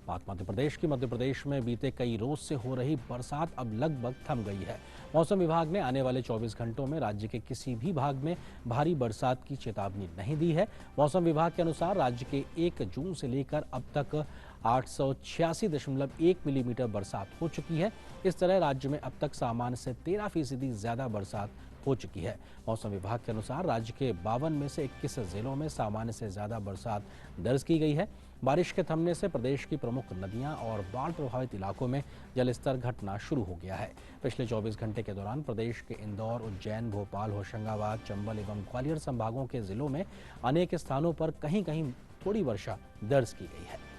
बात मध्य प्रदेश की। मध्य प्रदेश में बीते कई रोज से हो रही बरसात अब लगभग थम गई है। मौसम विभाग ने आने वाले 24 घंटों में राज्य के किसी भी भाग में भारी बरसात की चेतावनी नहीं दी है। मौसम विभाग के अनुसार राज्य के 1 जून से लेकर अब तक 886.1 मिलीमीटर बरसात हो चुकी है। इस तरह राज्य में अब तक सामान्य से 13% ज्यादा बरसात हो चुकी है। मौसम विभाग के अनुसार राज्य के 52 में से 21 जिलों में सामान्य से ज्यादा बरसात दर्ज की गई है। बारिश के थमने से प्रदेश की प्रमुख नदियां और बाढ़ प्रभावित इलाकों में जलस्तर घटना शुरू हो गया है। पिछले 24 घंटे के दौरान प्रदेश के इंदौर, उज्जैन, भोपाल, होशंगाबाद, चंबल एवं ग्वालियर संभागों के जिलों में अनेक स्थानों पर कहीं कहीं थोड़ी वर्षा दर्ज की गई है।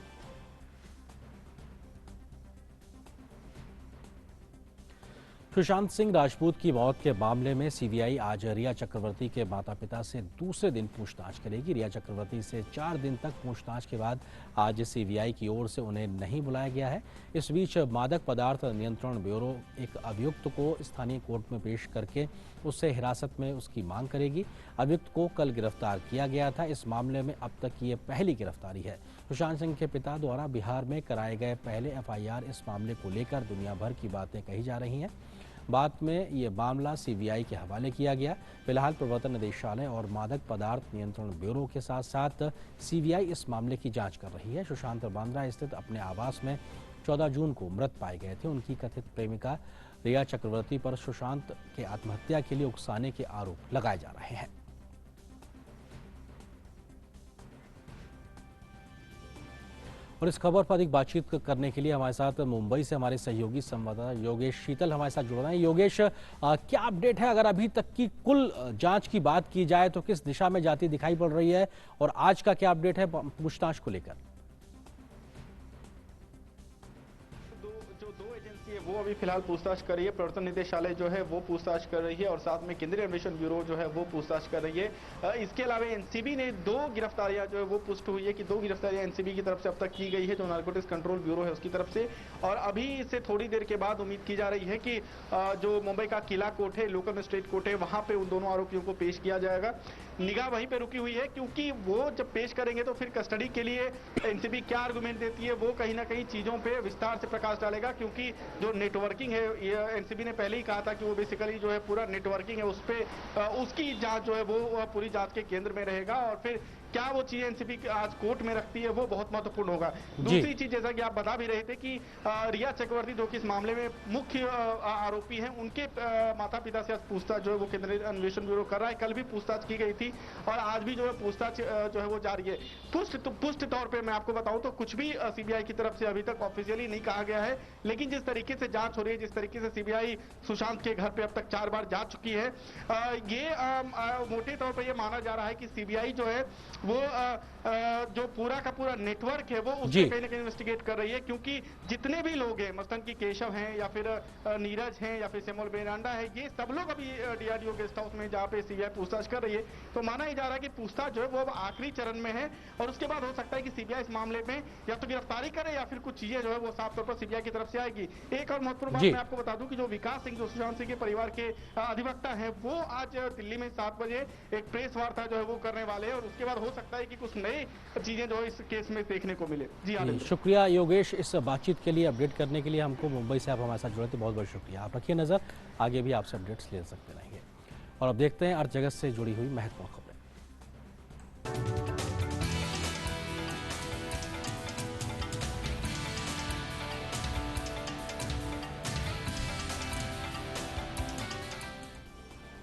सुशांत सिंह राजपूत की मौत के मामले में सीबीआई आज रिया चक्रवर्ती के माता पिता से दूसरे दिन पूछताछ करेगी। रिया चक्रवर्ती से 4 दिन तक पूछताछ के बाद आज सीबीआई की ओर से उन्हें नहीं बुलाया गया है। इस बीच मादक पदार्थ नियंत्रण ब्यूरो एक अभियुक्त को स्थानीय कोर्ट में पेश करके उससे हिरासत में उसकी मांग करेगी। अभियुक्त को कल गिरफ्तार किया गया था। इस मामले में अब तक ये पहली गिरफ्तारी है। सुशांत सिंह के पिता द्वारा बिहार में कराए गए पहले एफआईआर इस मामले को लेकर दुनिया भर की बातें कही जा रही हैं। बाद में ये मामला सीबीआई के हवाले किया गया। फिलहाल प्रवर्तन निदेशालय और मादक पदार्थ नियंत्रण ब्यूरो के साथ साथ सीबीआई इस मामले की जांच कर रही है। सुशांत बांद्रा स्थित अपने आवास में 14 जून को मृत पाए गए थे। उनकी कथित प्रेमिका रिया चक्रवर्ती पर सुशांत के आत्महत्या के लिए उकसाने के आरोप लगाए जा रहे हैं। और इस खबर पर अधिक बातचीत करने के लिए हमारे साथ मुंबई से हमारे सहयोगी संवाददाता योगेश शीतल हमारे साथ जुड़ रहे हैं। योगेश, क्या अपडेट है? अगर अभी तक की कुल जांच की बात की जाए तो किस दिशा में जाती दिखाई पड़ रही है, और आज का क्या अपडेट है पूछताछ को लेकर? वो अभी फिलहाल पूछताछ कर रही है। प्रवर्तन निदेशालय जो है वो पूछताछ कर रही है और साथ में केंद्रीय अन्वेषण ब्यूरो जो है वो पूछताछ कर रही है। इसके अलावा एनसीबी ने 2 गिरफ्तारियां जो है वो पुष्ट हुई है कि 2 गिरफ्तारियां एनसीबी की तरफ से अब तक की गई है, जो नारकोटिक्स कंट्रोल ब्यूरो है उसकी तरफ से। और अभी से थोड़ी देर के बाद उम्मीद की जा रही है कि जो मुंबई का किला कोर्ट है, लोकल मजिस्ट्रेट कोर्ट है, वहां पे उन दोनों आरोपियों को पेश किया जाएगा। निगाह वहीं पे रुकी हुई है क्योंकि वो जब पेश करेंगे तो फिर कस्टडी के लिए एनसीबी क्या आर्गुमेंट देती है वो कहीं ना कहीं चीजों पे विस्तार से प्रकाश डालेगा, क्योंकि जो नेटवर्किंग है, एनसीबी ने पहले ही कहा था कि वो बेसिकली जो है पूरा नेटवर्किंग है उस पे उसकी जांच जो है वो पूरी जांच के केंद्र में रहेगा। और फिर क्या वो चीजें एनसीबी आज कोर्ट में रखती है वो बहुत महत्वपूर्ण होगा। दूसरी चीज, जैसा कि आप बता भी रहे थे कि रिया चक्रवर्ती जो कि इस मामले में मुख्य आरोपी हैं, उनके माता पिता से आज पूछताछ जो है वो केंद्रीय अन्वेषण ब्यूरो कर रहा है। कल भी पूछताछ की गई थी और आज भी जो है पूछताछ जो है वो जारी है। पुष्ट तौर पर मैं आपको बताऊं तो कुछ भी सीबीआई की तरफ से अभी तक ऑफिशियली नहीं कहा गया है, लेकिन जिस तरीके से जांच हो रही है, जिस तरीके से सीबीआई सुशांत के घर पे अब तक 4 बार जा चुकी है, ये मोटे तौर पर यह माना जा रहा है कि सीबीआई जो है वो जो पूरा का पूरा नेटवर्क है वो उससे कहीं ना कहीं इन्वेस्टिगेट कर रही है, क्योंकि जितने भी लोग हैं, मसलन की केशव हैं या फिर नीरज हैं या फिर सेमोल बेरांडा है, ये सब लोग अभी डीआरडीओ गेस्ट हाउस में जहाँ पे सीबीआई पूछताछ कर रही है। तो माना ही जा रहा है कि पूछताछ जो है वो अब आखिरी चरण में है और उसके बाद हो सकता है कि सीबीआई इस मामले में या तो गिरफ्तारी करे या फिर कुछ चीजें जो है वो साफ तौर पर सीबीआई की तरफ से आएगी। एक और महत्वपूर्ण बात मैं आपको बता दूं कि जो विकास सिंह, जो सुशांत सिंह के परिवार के अधिवक्ता है, वो आज दिल्ली में 7 बजे एक प्रेस वार्ता जो है वो करने वाले हैं और उसके बाद हो सकता है कि कुछ नई चीजें जो इस केस में देखने को मिले। जी शुक्रिया योगेश, इस बातचीत के लिए, अपडेट करने के लिए। हमको मुंबई से आप हमारे साथ जुड़े थे, बहुत बहुत शुक्रिया। आप रखिए नजर, आगे भी आपसे अपडेट्स ले सकते रहेंगे। और अब देखते हैं अर्थ जगत से जुड़ी हुई महत्वपूर्ण खबरें।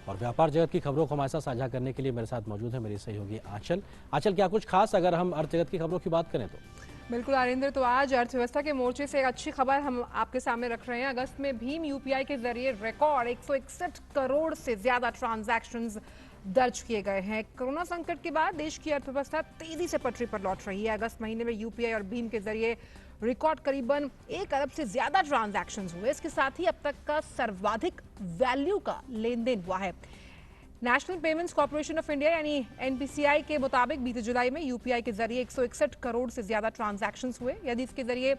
और व्यापार जगत की खबरों को हमारे साथ साझा करने के लिए मेरे साथ मौजूद है मेरी सहयोगी आंचल। आंचल, क्या कुछ खास अगर हम अर्थ जगत की खबरों की बात करें तो? बिल्कुल आरिंदर, तो आज अर्थव्यवस्था के मोर्चे से एक अच्छी खबर हम आपके सामने रख रहे हैं। अगस्त में भीम यूपीआई के जरिए रिकॉर्ड 161 करोड़ से ज्यादा ट्रांजैक्शंस दर्ज किए गए हैं। कोरोना संकट के बाद देश की अर्थव्यवस्था तेजी से पटरी पर लौट रही है। अगस्त महीने में यूपीआई और भीम के जरिए रिकॉर्ड करीबन 1 अरब से ज्यादा ट्रांजैक्शंस हुए। इसके साथ ही अब तक का सर्वाधिक वैल्यू का लेन देन हुआ है। National payments corporation of India यानी एनपीसीआई के मुताबिक बीते जुलाई में यूपीआई के जरिए 161 करोड़ से ज्यादा ट्रांजैक्शंस हुए। यदि इसके जरिए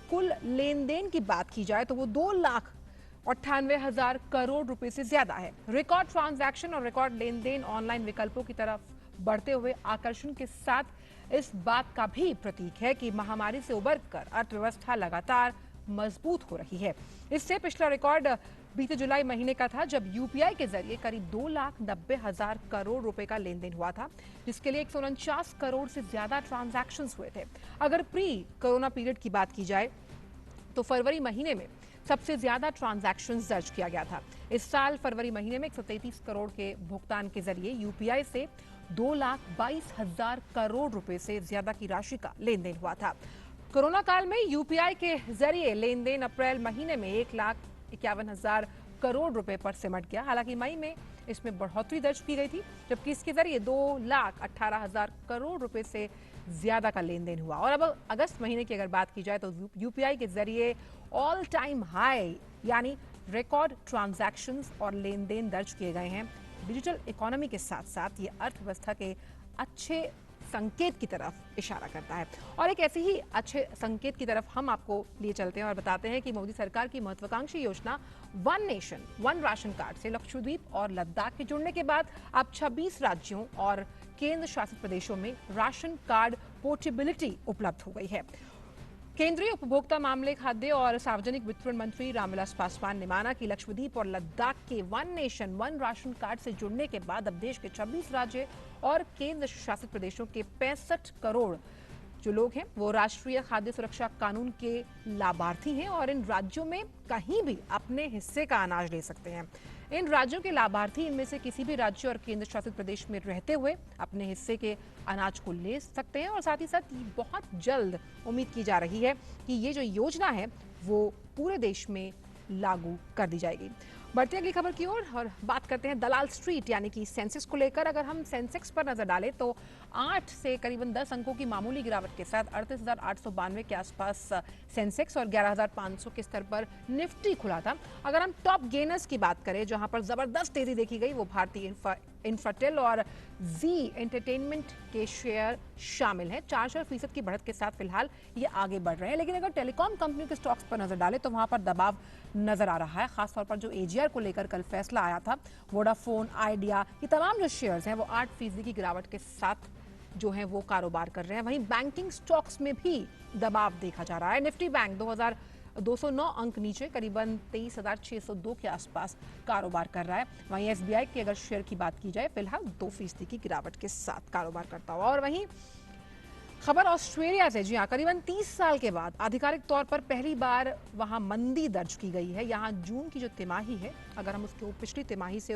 कुल लेन देन की बात की जाए तो वो 2,98,000 करोड़ रुपए से ज्यादा है। रिकॉर्ड ट्रांजैक्शन और रिकॉर्ड लेन देन ऑनलाइन विकल्पों की तरफ बढ़ते हुए आकर्षण के साथ इस बात का भी प्रतीक है कि महामारी से उबरकर अर्थव्यवस्था लगातार मजबूत हो रही है। इससे पिछला रिकॉर्ड बीते जुलाई महीने का था, जब यूपीआई के जरिए करीब 2,90,000 करोड़ रुपए का लेन देन हुआ था, जिसके लिए 149 करोड़ से ज्यादा ट्रांजैक्शंस हुए थे। अगर प्री कोरोना पीरियड की बात की जाए तो फरवरी महीने में सबसे ज्यादा ट्रांजैक्शंस दर्ज किया गया था। इस साल फरवरी महीने में 133 करोड़ के भुगतान के जरिए यूपीआई से 2,22,000 करोड़ रुपए से ज्यादा की राशि का लेन देन हुआ था। कोरोना काल में यूपीआई के जरिए लेन देन अप्रैल महीने में 1,51,000 करोड़ रुपए पर सिमट गया। हालांकि मई में इसमें बढ़ोतरी दर्ज की गई थी, जबकि इसके जरिए 2,18,000 करोड़ रुपए से ज्यादा का लेन देन हुआ। और अब अगस्त महीने की अगर बात की जाए तो यूपीआई के जरिए ऑल टाइम हाई यानी रिकॉर्ड ट्रांजैक्शंस और लेन देन दर्ज किए गए हैं। डिजिटल इकोनॉमी के साथ साथ ये अर्थव्यवस्था के अच्छे संकेत की तरफ इशारा करता है। और एक ऐसे ही अच्छे संकेत की तरफ हम आपको लिए चलते हैं और बताते हैं कि मोदी सरकार की महत्वाकांक्षी योजना one nation one ration card से लक्षद्वीप और लद्दाख के जुड़ने के बाद अब 26 राज्यों और केंद्र शासित प्रदेशों में राशन कार्ड पोर्टेबिलिटी उपलब्ध हो गई है। केंद्रीय उपभोक्ता मामले, खाद्य और सार्वजनिक वितरण मंत्री रामविलास पासवान ने माना कि लक्षद्वीप और लद्दाख के one nation one ration card से जुड़ने के बाद अब देश के 26 राज्य और केंद्र शासित प्रदेशों के 65 करोड़ जो लोग हैं वो राष्ट्रीय खाद्य सुरक्षा कानून के लाभार्थी हैं और इन राज्यों में कहीं भी अपने हिस्से का अनाज ले सकते हैं। इन राज्यों के लाभार्थी इनमें से किसी भी राज्य और केंद्र शासित प्रदेश में रहते हुए अपने हिस्से के अनाज को ले सकते हैं और साथ ही साथ बहुत जल्द उम्मीद की जा रही है कि ये जो योजना है वो पूरे देश में लागू कर दी जाएगी। बढ़ते अगली खबर की ओर और बात करते हैं दलाल स्ट्रीट यानी कि सेंसेक्स को लेकर। अगर हम सेंसेक्स पर नजर डालें तो 8 से करीबन 10 अंकों की मामूली गिरावट के साथ 38,892 के आसपास सेंसेक्स और 11,500 के स्तर पर निफ्टी खुला था। अगर हम टॉप गेनर्स की बात करें जहां पर जबरदस्त तेजी देखी गई वो भारतीय इंफ्राटेल और जी एंटरटेनमेंट के शेयर शामिल हैं। 4% की बढ़त के साथ फिलहाल ये आगे बढ़ रहे हैं। लेकिन अगर टेलीकॉम कंपनियों के स्टॉक्स पर नजर डालें तो वहां पर दबाव नजर आ रहा है, खासतौर पर जो एजीआर को लेकर कल फैसला आया था। वोडाफोन, आइडिया, ये तमाम जो शेयर्स हैं वो 8% की गिरावट के साथ जो है वो कारोबार कर रहे हैं। वहीं बैंकिंग स्टॉक्स में भी दबाव देखा जा रहा है। निफ्टी बैंक 209 अंक नीचे करीबन 23,602 के आसपास कारोबार कर रहा है। वहीं एसबीआई की अगर शेयर की बात की जाए फिलहाल 2% की गिरावट के साथ कारोबार करता हुआ। और वहीं खबर ऑस्ट्रेलिया से, जी हाँ, करीबन 30 साल के बाद आधिकारिक तौर पर पहली बार वहां मंदी दर्ज की गई है। यहां जून की जो तिमाही है, अगर हम उसको पिछली तिमाही से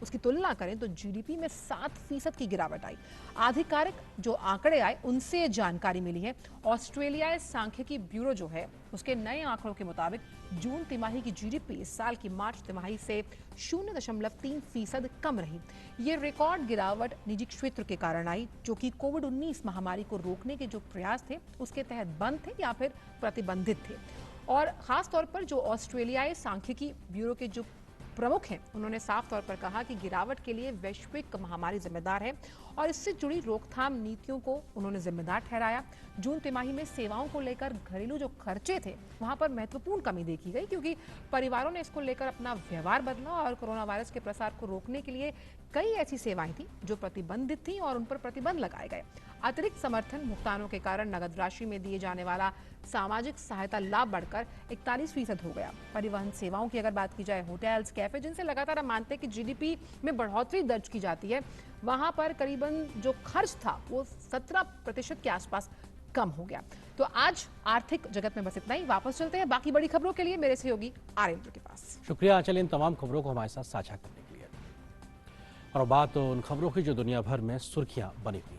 उसकी तुलना करें तो जीडीपी में 7% की गिरावट आई। आधिकारिक जो आंकड़े आए उनसे जानकारी मिली है। ऑस्ट्रेलिया सांख्यिकी ब्यूरो जो है उसके नए आंकड़ों के मुताबिक जून तिमाही की जीडीपी इस साल की मार्च तिमाही से 0.3% कम रही। ये रिकॉर्ड गिरावट निजी क्षेत्र के कारण आई जो कि कोविड-19 महामारी को रोकने के जो प्रयास थे उसके तहत बंद थे या फिर प्रतिबंधित थे। और खास तौर पर जो ऑस्ट्रेलियाई सांख्यिकी ब्यूरो के जो प्रमुख हैं उन्होंने साफ तौर पर कहा कि गिरावट के लिए वैश्विक महामारी जिम्मेदार है और इससे जुड़ी रोकथाम नीतियों को उन्होंने जिम्मेदार ठहराया। जून तिमाही में सेवाओं को लेकर घरेलू जो खर्चे थे वहां पर महत्वपूर्ण कमी देखी गई क्योंकि परिवारों ने इसको लेकर अपना व्यवहार बदला और कोरोना वायरस के प्रसार को रोकने के लिए कई ऐसी सेवाएं थी जो प्रतिबंधित थी और उन पर प्रतिबंध लगाए गए। अतिरिक्त समर्थन भुगतानों के कारण नगद राशि में दिए जाने वाला सामाजिक सहायता लाभ बढ़कर 41% हो गया। परिवहन सेवाओं की अगर बात की जाए, होटल्स, कैफे, जिनसे लगातार हम मानते हैं कि जीडीपी में बढ़ोतरी दर्ज की जाती है, वहां पर करीबन जो खर्च था वो 17% के आसपास कम हो गया। तो आज आर्थिक जगत में बस इतना ही। वापस चलते हैं बाकी बड़ी खबरों के लिए मेरे सहयोगी आर्येंद्र के पास। शुक्रिया आंचल इन तमाम खबरों को हमारे साथ साझा करने के लिए। और बात तो उन खबरों की जो दुनिया भर में सुर्खियां बनी हुई हैं।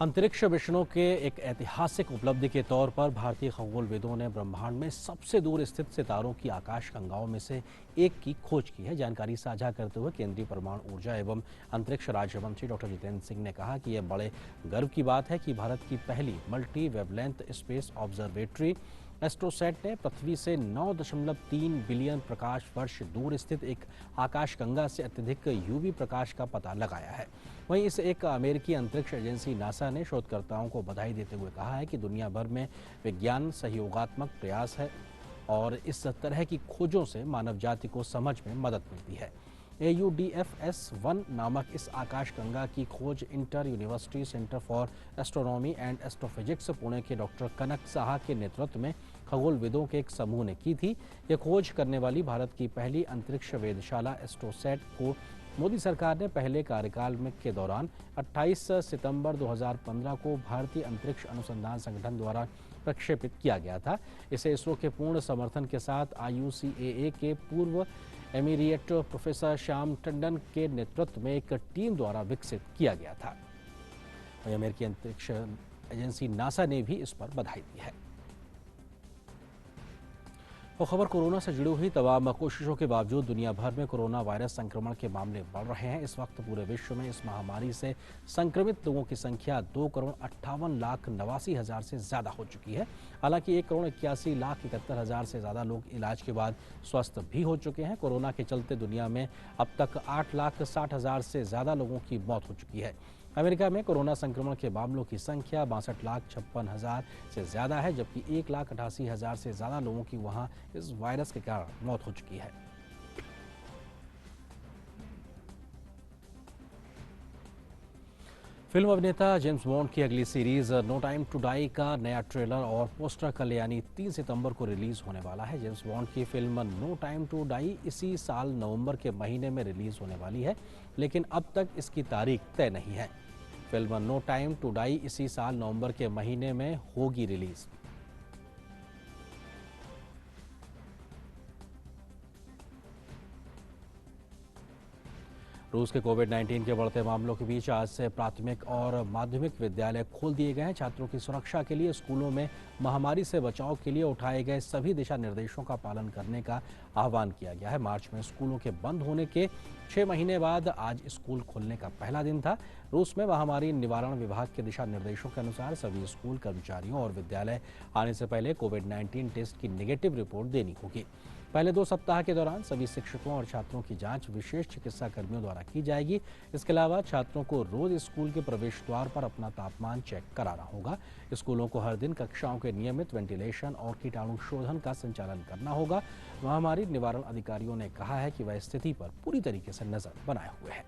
अंतरिक्ष मिशनों के एक ऐतिहासिक उपलब्धि के तौर पर भारतीय खगोलविदों ने ब्रह्मांड में सबसे दूर स्थित सितारों की आकाश गंगाओं में से एक की खोज की है। जानकारी साझा करते हुए केंद्रीय परमाणु ऊर्जा एवं अंतरिक्ष राज्य मंत्री डॉक्टर जितेंद्र सिंह ने कहा कि यह बड़े गर्व की बात है कि भारत की पहली multi wavelength space observatory AstroSat ने पृथ्वी से 9.3 बिलियन प्रकाश वर्ष दूर स्थित एक आकाशगंगा से अत्यधिक यूवी प्रकाश का पता लगाया है। वहीं इस एक अमेरिकी अंतरिक्ष एजेंसी नासा ने शोधकर्ताओं को बधाई देते हुए कहा है कि दुनिया भर में विज्ञान सहयोगात्मक प्रयास है और इस तरह की खोजों से मानव जाति को समझ में मदद मिलती है। AUDFS-1 नामक इस आकाशगंगा की खोज inter university centre for astronomy and astrophysics Pune के डॉक्टर कनक साहा के नेतृत्व में खगोलविदों के एक समूह ने की थी। यह खोज करने वाली भारत की पहली अंतरिक्ष वेधशाला एस्ट्रोसैट को मोदी सरकार ने पहले कार्यकाल में के दौरान 28 सितंबर 2015 को भारतीय अंतरिक्ष अनुसंधान संगठन द्वारा प्रक्षेपित किया गया था। इसे इसरो के पूर्ण समर्थन के साथ IUCAA के पूर्व एमिरिएट प्रोफेसर श्याम टंडन के नेतृत्व में एक टीम द्वारा विकसित किया गया था। वहीं अमेरिकी अंतरिक्ष एजेंसी नासा ने भी इस पर बधाई दी है। और खबर कोरोना से जुड़ी हुई तमाम कोशिशों के बावजूद दुनिया भर में कोरोना वायरस संक्रमण के मामले बढ़ रहे हैं। इस वक्त पूरे विश्व में इस महामारी से संक्रमित लोगों की संख्या 2,58,89,000 से ज्यादा हो चुकी है। हालांकि 1,81,71,000 से ज्यादा लोग इलाज के बाद स्वस्थ भी हो चुके हैं। कोरोना के चलते दुनिया में अब तक 8,60,000 से ज्यादा लोगों की मौत हो चुकी है। अमेरिका में कोरोना संक्रमण के मामलों की संख्या 62,56,000 से ज्यादा है, जबकि 1,88,000 से ज्यादा लोगों की वहां इस वायरस के कारण मौत हो चुकी है। फिल्म अभिनेता जेम्स बॉन्ड की अगली series no time to die का नया ट्रेलर और पोस्टर कल यानी 3 सितंबर को रिलीज होने वाला है। जेम्स बॉन्ड की film no time to die इसी साल नवंबर के महीने में रिलीज होने वाली है, लेकिन अब तक इसकी तारीख तय नहीं है। Film no time to die इसी साल नवंबर के महीने में होगी रिलीज। रूस के कोविड-19 के बढ़ते मामलों के बीच आज से प्राथमिक और माध्यमिक विद्यालय खोल दिए गए हैं। छात्रों की सुरक्षा के लिए स्कूलों में महामारी से बचाव के लिए उठाए गए सभी दिशा निर्देशों का पालन करने का आह्वान किया गया है। मार्च में स्कूलों के बंद होने के 6 महीने बाद आज स्कूल खोलने का पहला दिन था। रूस में महामारी निवारण विभाग के दिशा निर्देशों के अनुसार सभी स्कूल कर्मचारियों और विद्यालय आने से पहले कोविड-19 टेस्ट की नेगेटिव रिपोर्ट देनी होगी। पहले 2 सप्ताह के दौरान सभी शिक्षकों और छात्रों की जांच विशेष चिकित्सा कर्मियों द्वारा की जाएगी। इसके अलावा छात्रों को रोज स्कूल के प्रवेश द्वार पर अपना तापमान चेक कराना होगा। स्कूलों को हर दिन कक्षाओं के नियमित वेंटिलेशन और कीटाणु शोधन का संचालन करना होगा। महामारी निवारण अधिकारियों ने कहा है कि वह स्थिति पर पूरी तरीके से नजर बनाए हुए हैं।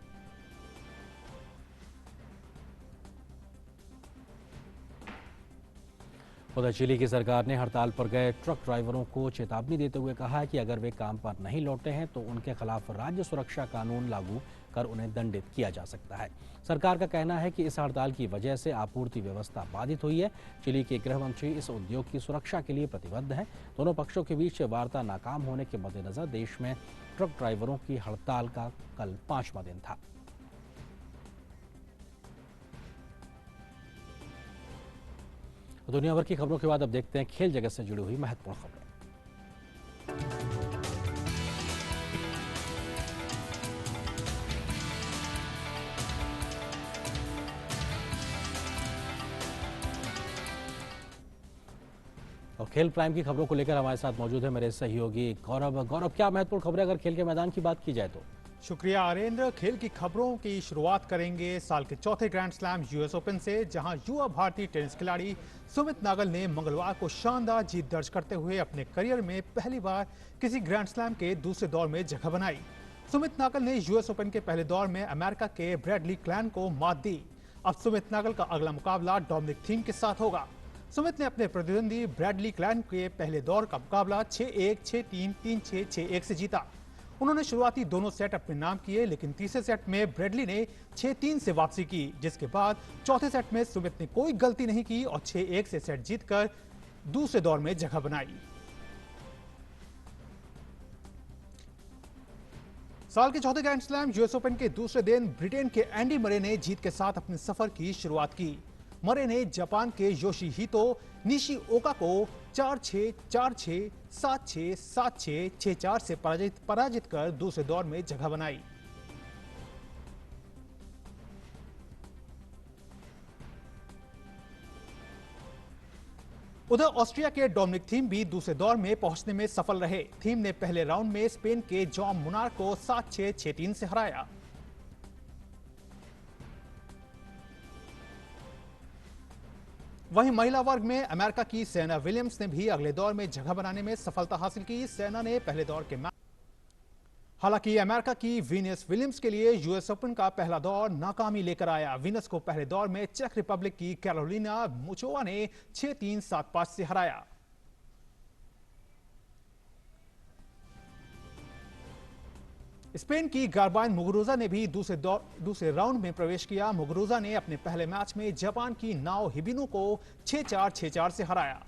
उधर चिली की सरकार ने हड़ताल पर गए ट्रक ड्राइवरों को चेतावनी देते हुए कहा है कि अगर वे काम पर नहीं लौटे हैं तो उनके खिलाफ राज्य सुरक्षा कानून लागू कर उन्हें दंडित किया जा सकता है। सरकार का कहना है कि इस हड़ताल की वजह से आपूर्ति व्यवस्था बाधित हुई है। चिली के गृह मंत्री इस उद्योग की सुरक्षा के लिए प्रतिबद्ध हैं। दोनों पक्षों के बीच वार्ता नाकाम होने के मद्देनजर देश में ट्रक ड्राइवरों की हड़ताल का कल 5वां दिन था। दुनिया भर की खबरों के बाद अब देखते हैं खेल जगत से जुड़ी हुई महत्वपूर्ण खबरें। और खेल प्राइम की खबरों को लेकर हमारे साथ मौजूद है मेरे सहयोगी गौरव। गौरव, क्या महत्वपूर्ण खबरें अगर खेल के मैदान की बात की जाए तो? शुक्रिया आरेंद्र। खेल की खबरों की शुरुआत करेंगे साल के चौथे ग्रैंड स्लैम यूएस ओपन से, जहां युवा भारतीय टेनिस खिलाड़ी सुमित नागल ने मंगलवार को शानदार जीत दर्ज करते हुए अपने करियर में पहली बार किसी ग्रैंड स्लैम के दूसरे दौर में जगह बनाई। सुमित नागल ने यूएस ओपन के पहले दौर में अमेरिका के ब्रैडली क्लैन को मात दी। अब सुमित नागल का अगला मुकाबला डोमिनिक थीम के साथ होगा। सुमित ने अपने प्रतिद्वंदी ब्रैडली क्लैन के पहले दौर का मुकाबला 6-1, 6-3, 3-6, 6-1 से जीता। उन्होंने शुरुआती दोनों सेट अपने नाम किए, लेकिन तीसरे सेट में ब्रैडली ने 6-3 से वापसी की, जिसके बाद चौथे सेट में सुमित ने कोई गलती नहीं की और 6-1 से सेट जीतकर दूसरे दौर में जगह बनाई। साल के चौथे ग्रैंड स्लैम यूएस ओपन के दूसरे दिन ब्रिटेन के एंडी मरे ने जीत के साथ अपने सफर की शुरुआत की। मरे ने जापान के योशिहितो निशिओका को 4-6, 4-6, 7-6, 7-6, 6-4 से पराजित कर दूसरे दौर में जगह बनाई। उधर ऑस्ट्रिया के डोमिनिक थीम भी दूसरे दौर में पहुंचने में सफल रहे। थीम ने पहले राउंड में स्पेन के जॉन मुनार को 7-6, 6-3 से हराया। वहीं महिला वर्ग में अमेरिका की सेरेना विलियम्स ने भी अगले दौर में जगह बनाने में सफलता हासिल की। सेरेना ने पहले दौर के मैच हालांकि अमेरिका की वीनस विलियम्स के लिए यूएस ओपन का पहला दौर नाकामी लेकर आया। वीनस को पहले दौर में चेक रिपब्लिक की कैरोलिना मुचोवा ने 6-3, 7-5 से हराया। स्पेन की गार्बाइन मुगुरुजा ने भी दूसरे राउंड में प्रवेश किया। मुगुरुजा ने अपने पहले मैच में जापान की नाओ हिबिनो को 6-4, 6-4 से हराया।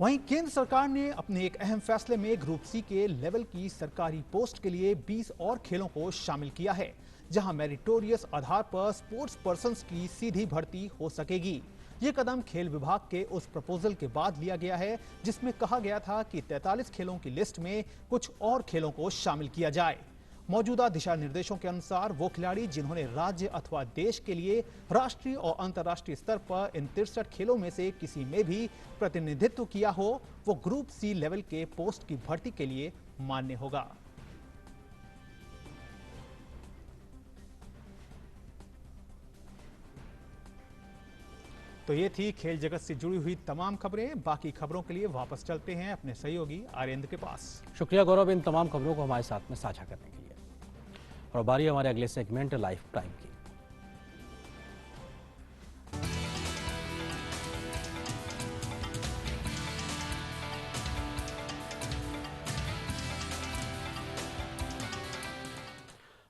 वहीं केंद्र सरकार ने अपने एक अहम फैसले में ग्रुप सी के लेवल की सरकारी पोस्ट के लिए 20 और खेलों को शामिल किया है, जहां मेरिटोरियस आधार पर स्पोर्ट्स पर्सन्स की सीधी भर्ती हो सकेगी। ये कदम खेल विभाग के उस प्रपोजल के बाद लिया गया है जिसमें कहा गया था कि 43 खेलों की लिस्ट में कुछ और खेलों को शामिल किया जाए। मौजूदा दिशा निर्देशों के अनुसार वो खिलाड़ी जिन्होंने राज्य अथवा देश के लिए राष्ट्रीय और अंतर्राष्ट्रीय स्तर पर इन 63 खेलों में से किसी में भी प्रतिनिधित्व किया हो, वो ग्रुप सी लेवल के पोस्ट की भर्ती के लिए मान्य होगा। तो ये थी खेल जगत से जुड़ी हुई तमाम खबरें। बाकी खबरों के लिए वापस चलते हैं अपने सहयोगी आर्यन के पास। शुक्रिया गौरव इन तमाम खबरों को हमारे साथ में साझा करने के लिए। और बारी हमारे अगले सेगमेंट लाइफ प्राइम की।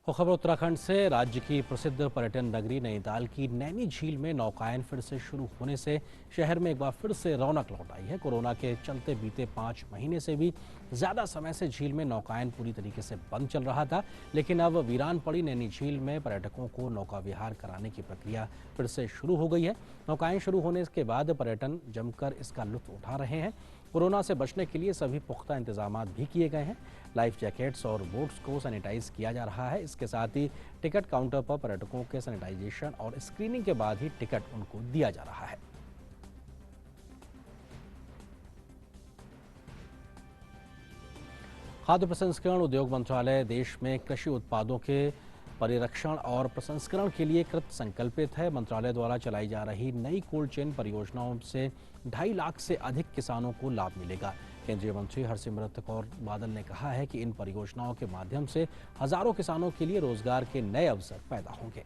और खबर उत्तराखंड से। राज्य की प्रसिद्ध पर्यटन नगरी नैनीताल की नैनी झील में नौकायन फिर से शुरू होने से शहर में एक बार फिर से रौनक लौट आई है। कोरोना के चलते बीते 5 महीने से भी ज्यादा समय से झील में नौकायन पूरी तरीके से बंद चल रहा था, लेकिन अब वीरान पड़ी नैनी झील में पर्यटकों को नौका विहार कराने की प्रक्रिया फिर से शुरू हो गई है। नौकायन शुरू होने के बाद पर्यटन जमकर इसका लुत्फ उठा रहे हैं। कोरोना से बचने के लिए सभी पुख्ता इंतजाम भी किए गए हैं। लाइफ जैकेट्स और बोट्स को सैनिटाइज किया जा रहा है। इसके साथ ही टिकट काउंटर पर पर्यटकों के सैनिटाइजेशन और स्क्रीनिंग के बाद ही टिकट उनको दिया जा रहा है। खाद्य प्रसंस्करण उद्योग मंत्रालय देश में कृषि उत्पादों के परिरक्षण और प्रसंस्करण के लिए कृत संकल्पित है। मंत्रालय द्वारा चलाई जा रही नई कोल्ड चेन परियोजनाओं से 2.5 लाख से अधिक किसानों को लाभ मिलेगा। केंद्रीय मंत्री हरसिमरत कौर बादल ने कहा है कि इन परियोजनाओं के माध्यम से हजारों किसानों के लिए रोजगार के नए अवसर पैदा होंगे।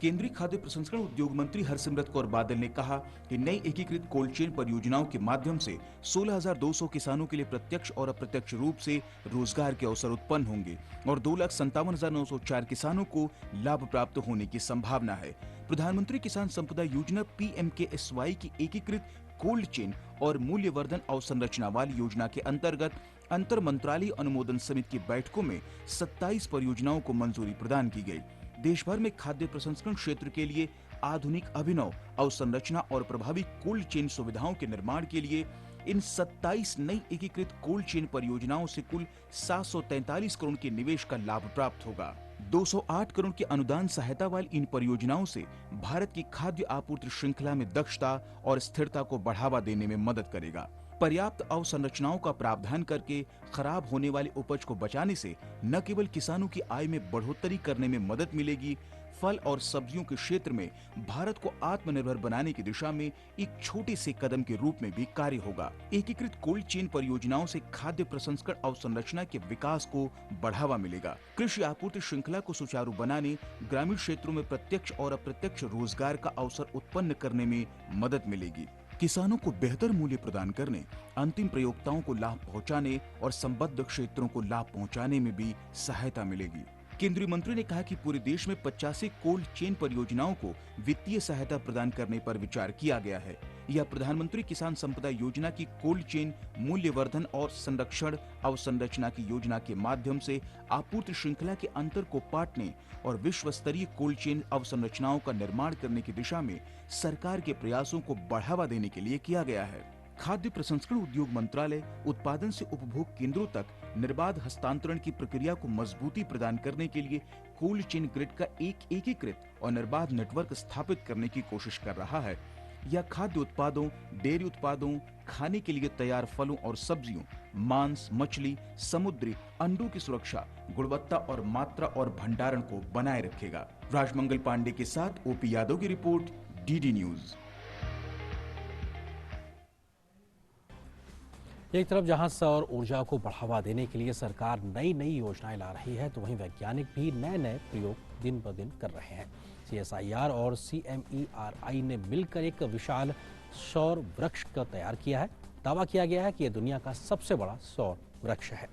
केंद्रीय खाद्य प्रसंस्करण उद्योग मंत्री हरसिमरत कौर बादल ने कहा कि नई एकीकृत कोल्ड चेन परियोजनाओं के माध्यम से 16,200 किसानों के लिए प्रत्यक्ष और अप्रत्यक्ष रूप से रोजगार के अवसर उत्पन्न होंगे और 2,57,904 किसानों को लाभ प्राप्त होने की संभावना है। प्रधानमंत्री किसान संपदा योजना PMKSY की एकीकृत कोल्ड चेन और मूल्यवर्धन अवसंरचना वाली योजना के अंतर्गत अंतर मंत्रालय अनुमोदन समिति की बैठकों में 27 परियोजनाओं को मंजूरी प्रदान की गई। देश भर में खाद्य प्रसंस्करण क्षेत्र के लिए आधुनिक अभिनव अवसंरचना और प्रभावी कोल्ड चेन सुविधाओं के निर्माण के लिए इन 27 नई एकीकृत कोल्ड चेन परियोजनाओं से कुल 743 करोड़ के निवेश का लाभ प्राप्त होगा। 208 करोड़ की अनुदान सहायता वाली इन परियोजनाओं से भारत की खाद्य आपूर्ति श्रृंखला में दक्षता और स्थिरता को बढ़ावा देने में मदद करेगा। पर्याप्त अवसंरचनाओं का प्रावधान करके खराब होने वाली उपज को बचाने से न केवल किसानों की आय में बढ़ोतरी करने में मदद मिलेगी, फल और सब्जियों के क्षेत्र में भारत को आत्मनिर्भर बनाने की दिशा में एक छोटे से कदम के रूप में भी कार्य होगा। एकीकृत कोल्ड चेन परियोजनाओं से खाद्य प्रसंस्करण अवसंरचना के विकास को बढ़ावा मिलेगा, कृषि आपूर्ति श्रृंखला को सुचारू बनाने, ग्रामीण क्षेत्रों में प्रत्यक्ष और अप्रत्यक्ष रोजगार का अवसर उत्पन्न करने में मदद मिलेगी, किसानों को बेहतर मूल्य प्रदान करने, अंतिम प्रयोक्ताओं को लाभ पहुंचाने और संबद्ध क्षेत्रों को लाभ पहुंचाने में भी सहायता मिलेगी। केंद्रीय मंत्री ने कहा कि पूरे देश में 85 कोल्ड चेन परियोजनाओं को वित्तीय सहायता प्रदान करने पर विचार किया गया है। यह प्रधानमंत्री किसान संपदा योजना की कोल्ड चेन मूल्यवर्धन और संरक्षण अवसंरचना की योजना के माध्यम से आपूर्ति श्रृंखला के अंतर को पाटने और विश्व स्तरीय कोल्ड चेन अवसंरचनाओं का निर्माण करने की दिशा में सरकार के प्रयासों को बढ़ावा देने के लिए किया गया है। खाद्य प्रसंस्करण उद्योग मंत्रालय उत्पादन से उपभोग केंद्रों तक निर्बाध हस्तांतरण की प्रक्रिया को मजबूती प्रदान करने के लिए कोल्ड चेन ग्रिड का एक एकीकृत और निर्बाध नेटवर्क स्थापित करने की कोशिश कर रहा है। यह खाद्य उत्पादों, डेयरी उत्पादों, खाने के लिए तैयार फलों और सब्जियों, मांस, मछली, समुद्री अंडों की सुरक्षा, गुणवत्ता और मात्रा और भंडारण को बनाए रखेगा। राजमंगल पांडे के साथ ओपी यादव की रिपोर्ट, डीडी न्यूज। एक तरफ जहां सौर ऊर्जा को बढ़ावा देने के लिए सरकार नई नई योजनाएं ला रही है, तो वहीं वैज्ञानिक भी नए नए प्रयोग दिन ब दिन कर रहे हैं। CSIR और CMERI ने मिलकर एक विशाल सौर वृक्ष का तैयार किया है। दावा किया गया है कि यह दुनिया का सबसे बड़ा सौर वृक्ष है।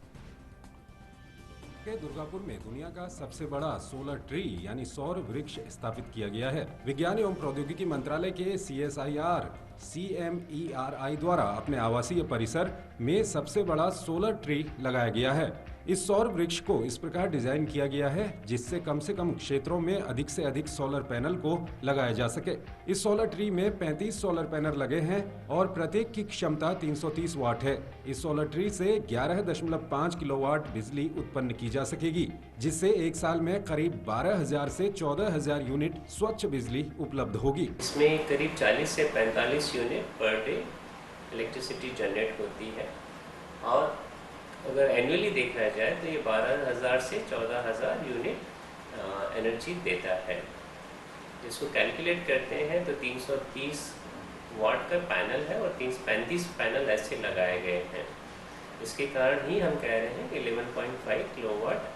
दुर्गापुर में दुनिया का सबसे बड़ा सोलर ट्री यानी सौर वृक्ष स्थापित किया गया है। विज्ञान एवं प्रौद्योगिकी मंत्रालय के CSIR CMERI द्वारा अपने आवासीय परिसर में सबसे बड़ा सोलर ट्री लगाया गया है। इस सौर वृक्ष को इस प्रकार डिजाइन किया गया है जिससे कम से कम क्षेत्रों में अधिक से अधिक सोलर पैनल को लगाया जा सके। इस सोलर ट्री में 35 सोलर पैनल लगे हैं और प्रत्येक की क्षमता 330 वाट है। इस सोलर ट्री से 11.5 किलोवाट बिजली उत्पन्न की जा सकेगी, जिससे एक साल में करीब 12,000 से 14,000 यूनिट स्वच्छ बिजली उपलब्ध होगी। इसमें करीब 40 से 45 unit per day electricity generate होती है और अगर एनुअली देखा जाए तो ये 12,000 से 14,000 यूनिट एनर्जी देता है। इसको कैलकुलेट करते हैं तो 330 वाट का पैनल है और 35 पैनल ऐसे लगाए गए हैं। इसके कारण ही हम कह रहे हैं कि 11.5 किलोवाट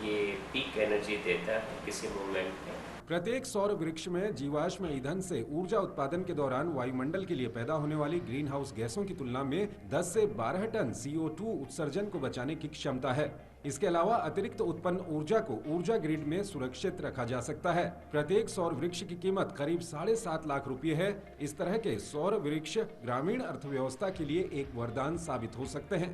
ये पीक एनर्जी देता है किसी मोमेंट में। प्रत्येक सौर वृक्ष में जीवाश्म ईंधन से ऊर्जा उत्पादन के दौरान वायुमंडल के लिए पैदा होने वाली ग्रीन हाउस गैसों की तुलना में 10 से 12 टन CO2 उत्सर्जन को बचाने की क्षमता है। इसके अलावा अतिरिक्त उत्पन्न ऊर्जा को ऊर्जा ग्रिड में सुरक्षित रखा जा सकता है। प्रत्येक सौर वृक्ष की कीमत करीब 7.5 लाख रुपए है। इस तरह के सौर वृक्ष ग्रामीण अर्थव्यवस्था के लिए एक वरदान साबित हो सकते हैं।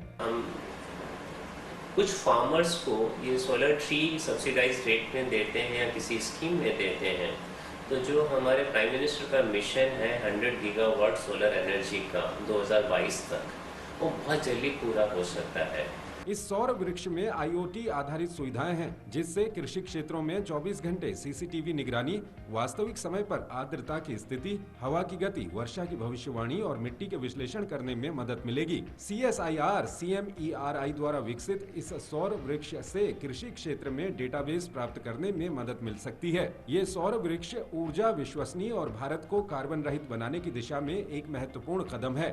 कुछ फार्मर्स को ये सोलर ट्री सब्सिडाइज रेट में देते हैं या किसी स्कीम में देते हैं, तो जो हमारे प्राइम मिनिस्टर का मिशन है 100 गीगावाट सोलर एनर्जी का 2022 तक, वो बहुत जल्दी पूरा हो सकता है। इस सौर वृक्ष में IoT आधारित सुविधाएं हैं, जिससे कृषि क्षेत्रों में 24 घंटे CCTV निगरानी, वास्तविक समय पर आर्द्रता की स्थिति, हवा की गति, वर्षा की भविष्यवाणी और मिट्टी के विश्लेषण करने में मदद मिलेगी। CSIR CMERI द्वारा विकसित इस सौर वृक्ष से कृषि क्षेत्र में डेटाबेस प्राप्त करने में मदद मिल सकती है। ये सौर वृक्ष ऊर्जा विश्वसनीय और भारत को कार्बन रहित बनाने की दिशा में एक महत्वपूर्ण कदम है।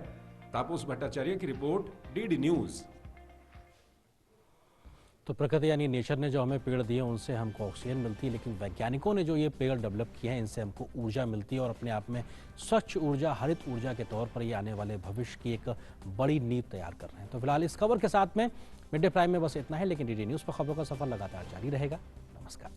तापस भट्टाचार्य की रिपोर्ट, DD न्यूज। तो प्रकृति यानी नेचर ने जो हमें पेड़ दिए उनसे हमको ऑक्सीजन मिलती है, लेकिन वैज्ञानिकों ने जो ये पेड़ डेवलप किए हैं इनसे हमको ऊर्जा मिलती है और अपने आप में स्वच्छ ऊर्जा, हरित ऊर्जा के तौर पर ये आने वाले भविष्य की एक बड़ी नींव तैयार कर रहे हैं। तो फिलहाल इस खबर के साथ में मिड डे प्राइम में बस इतना है, लेकिन DD न्यूज़ पर खबरों का सफर लगातार जारी रहेगा। नमस्कार।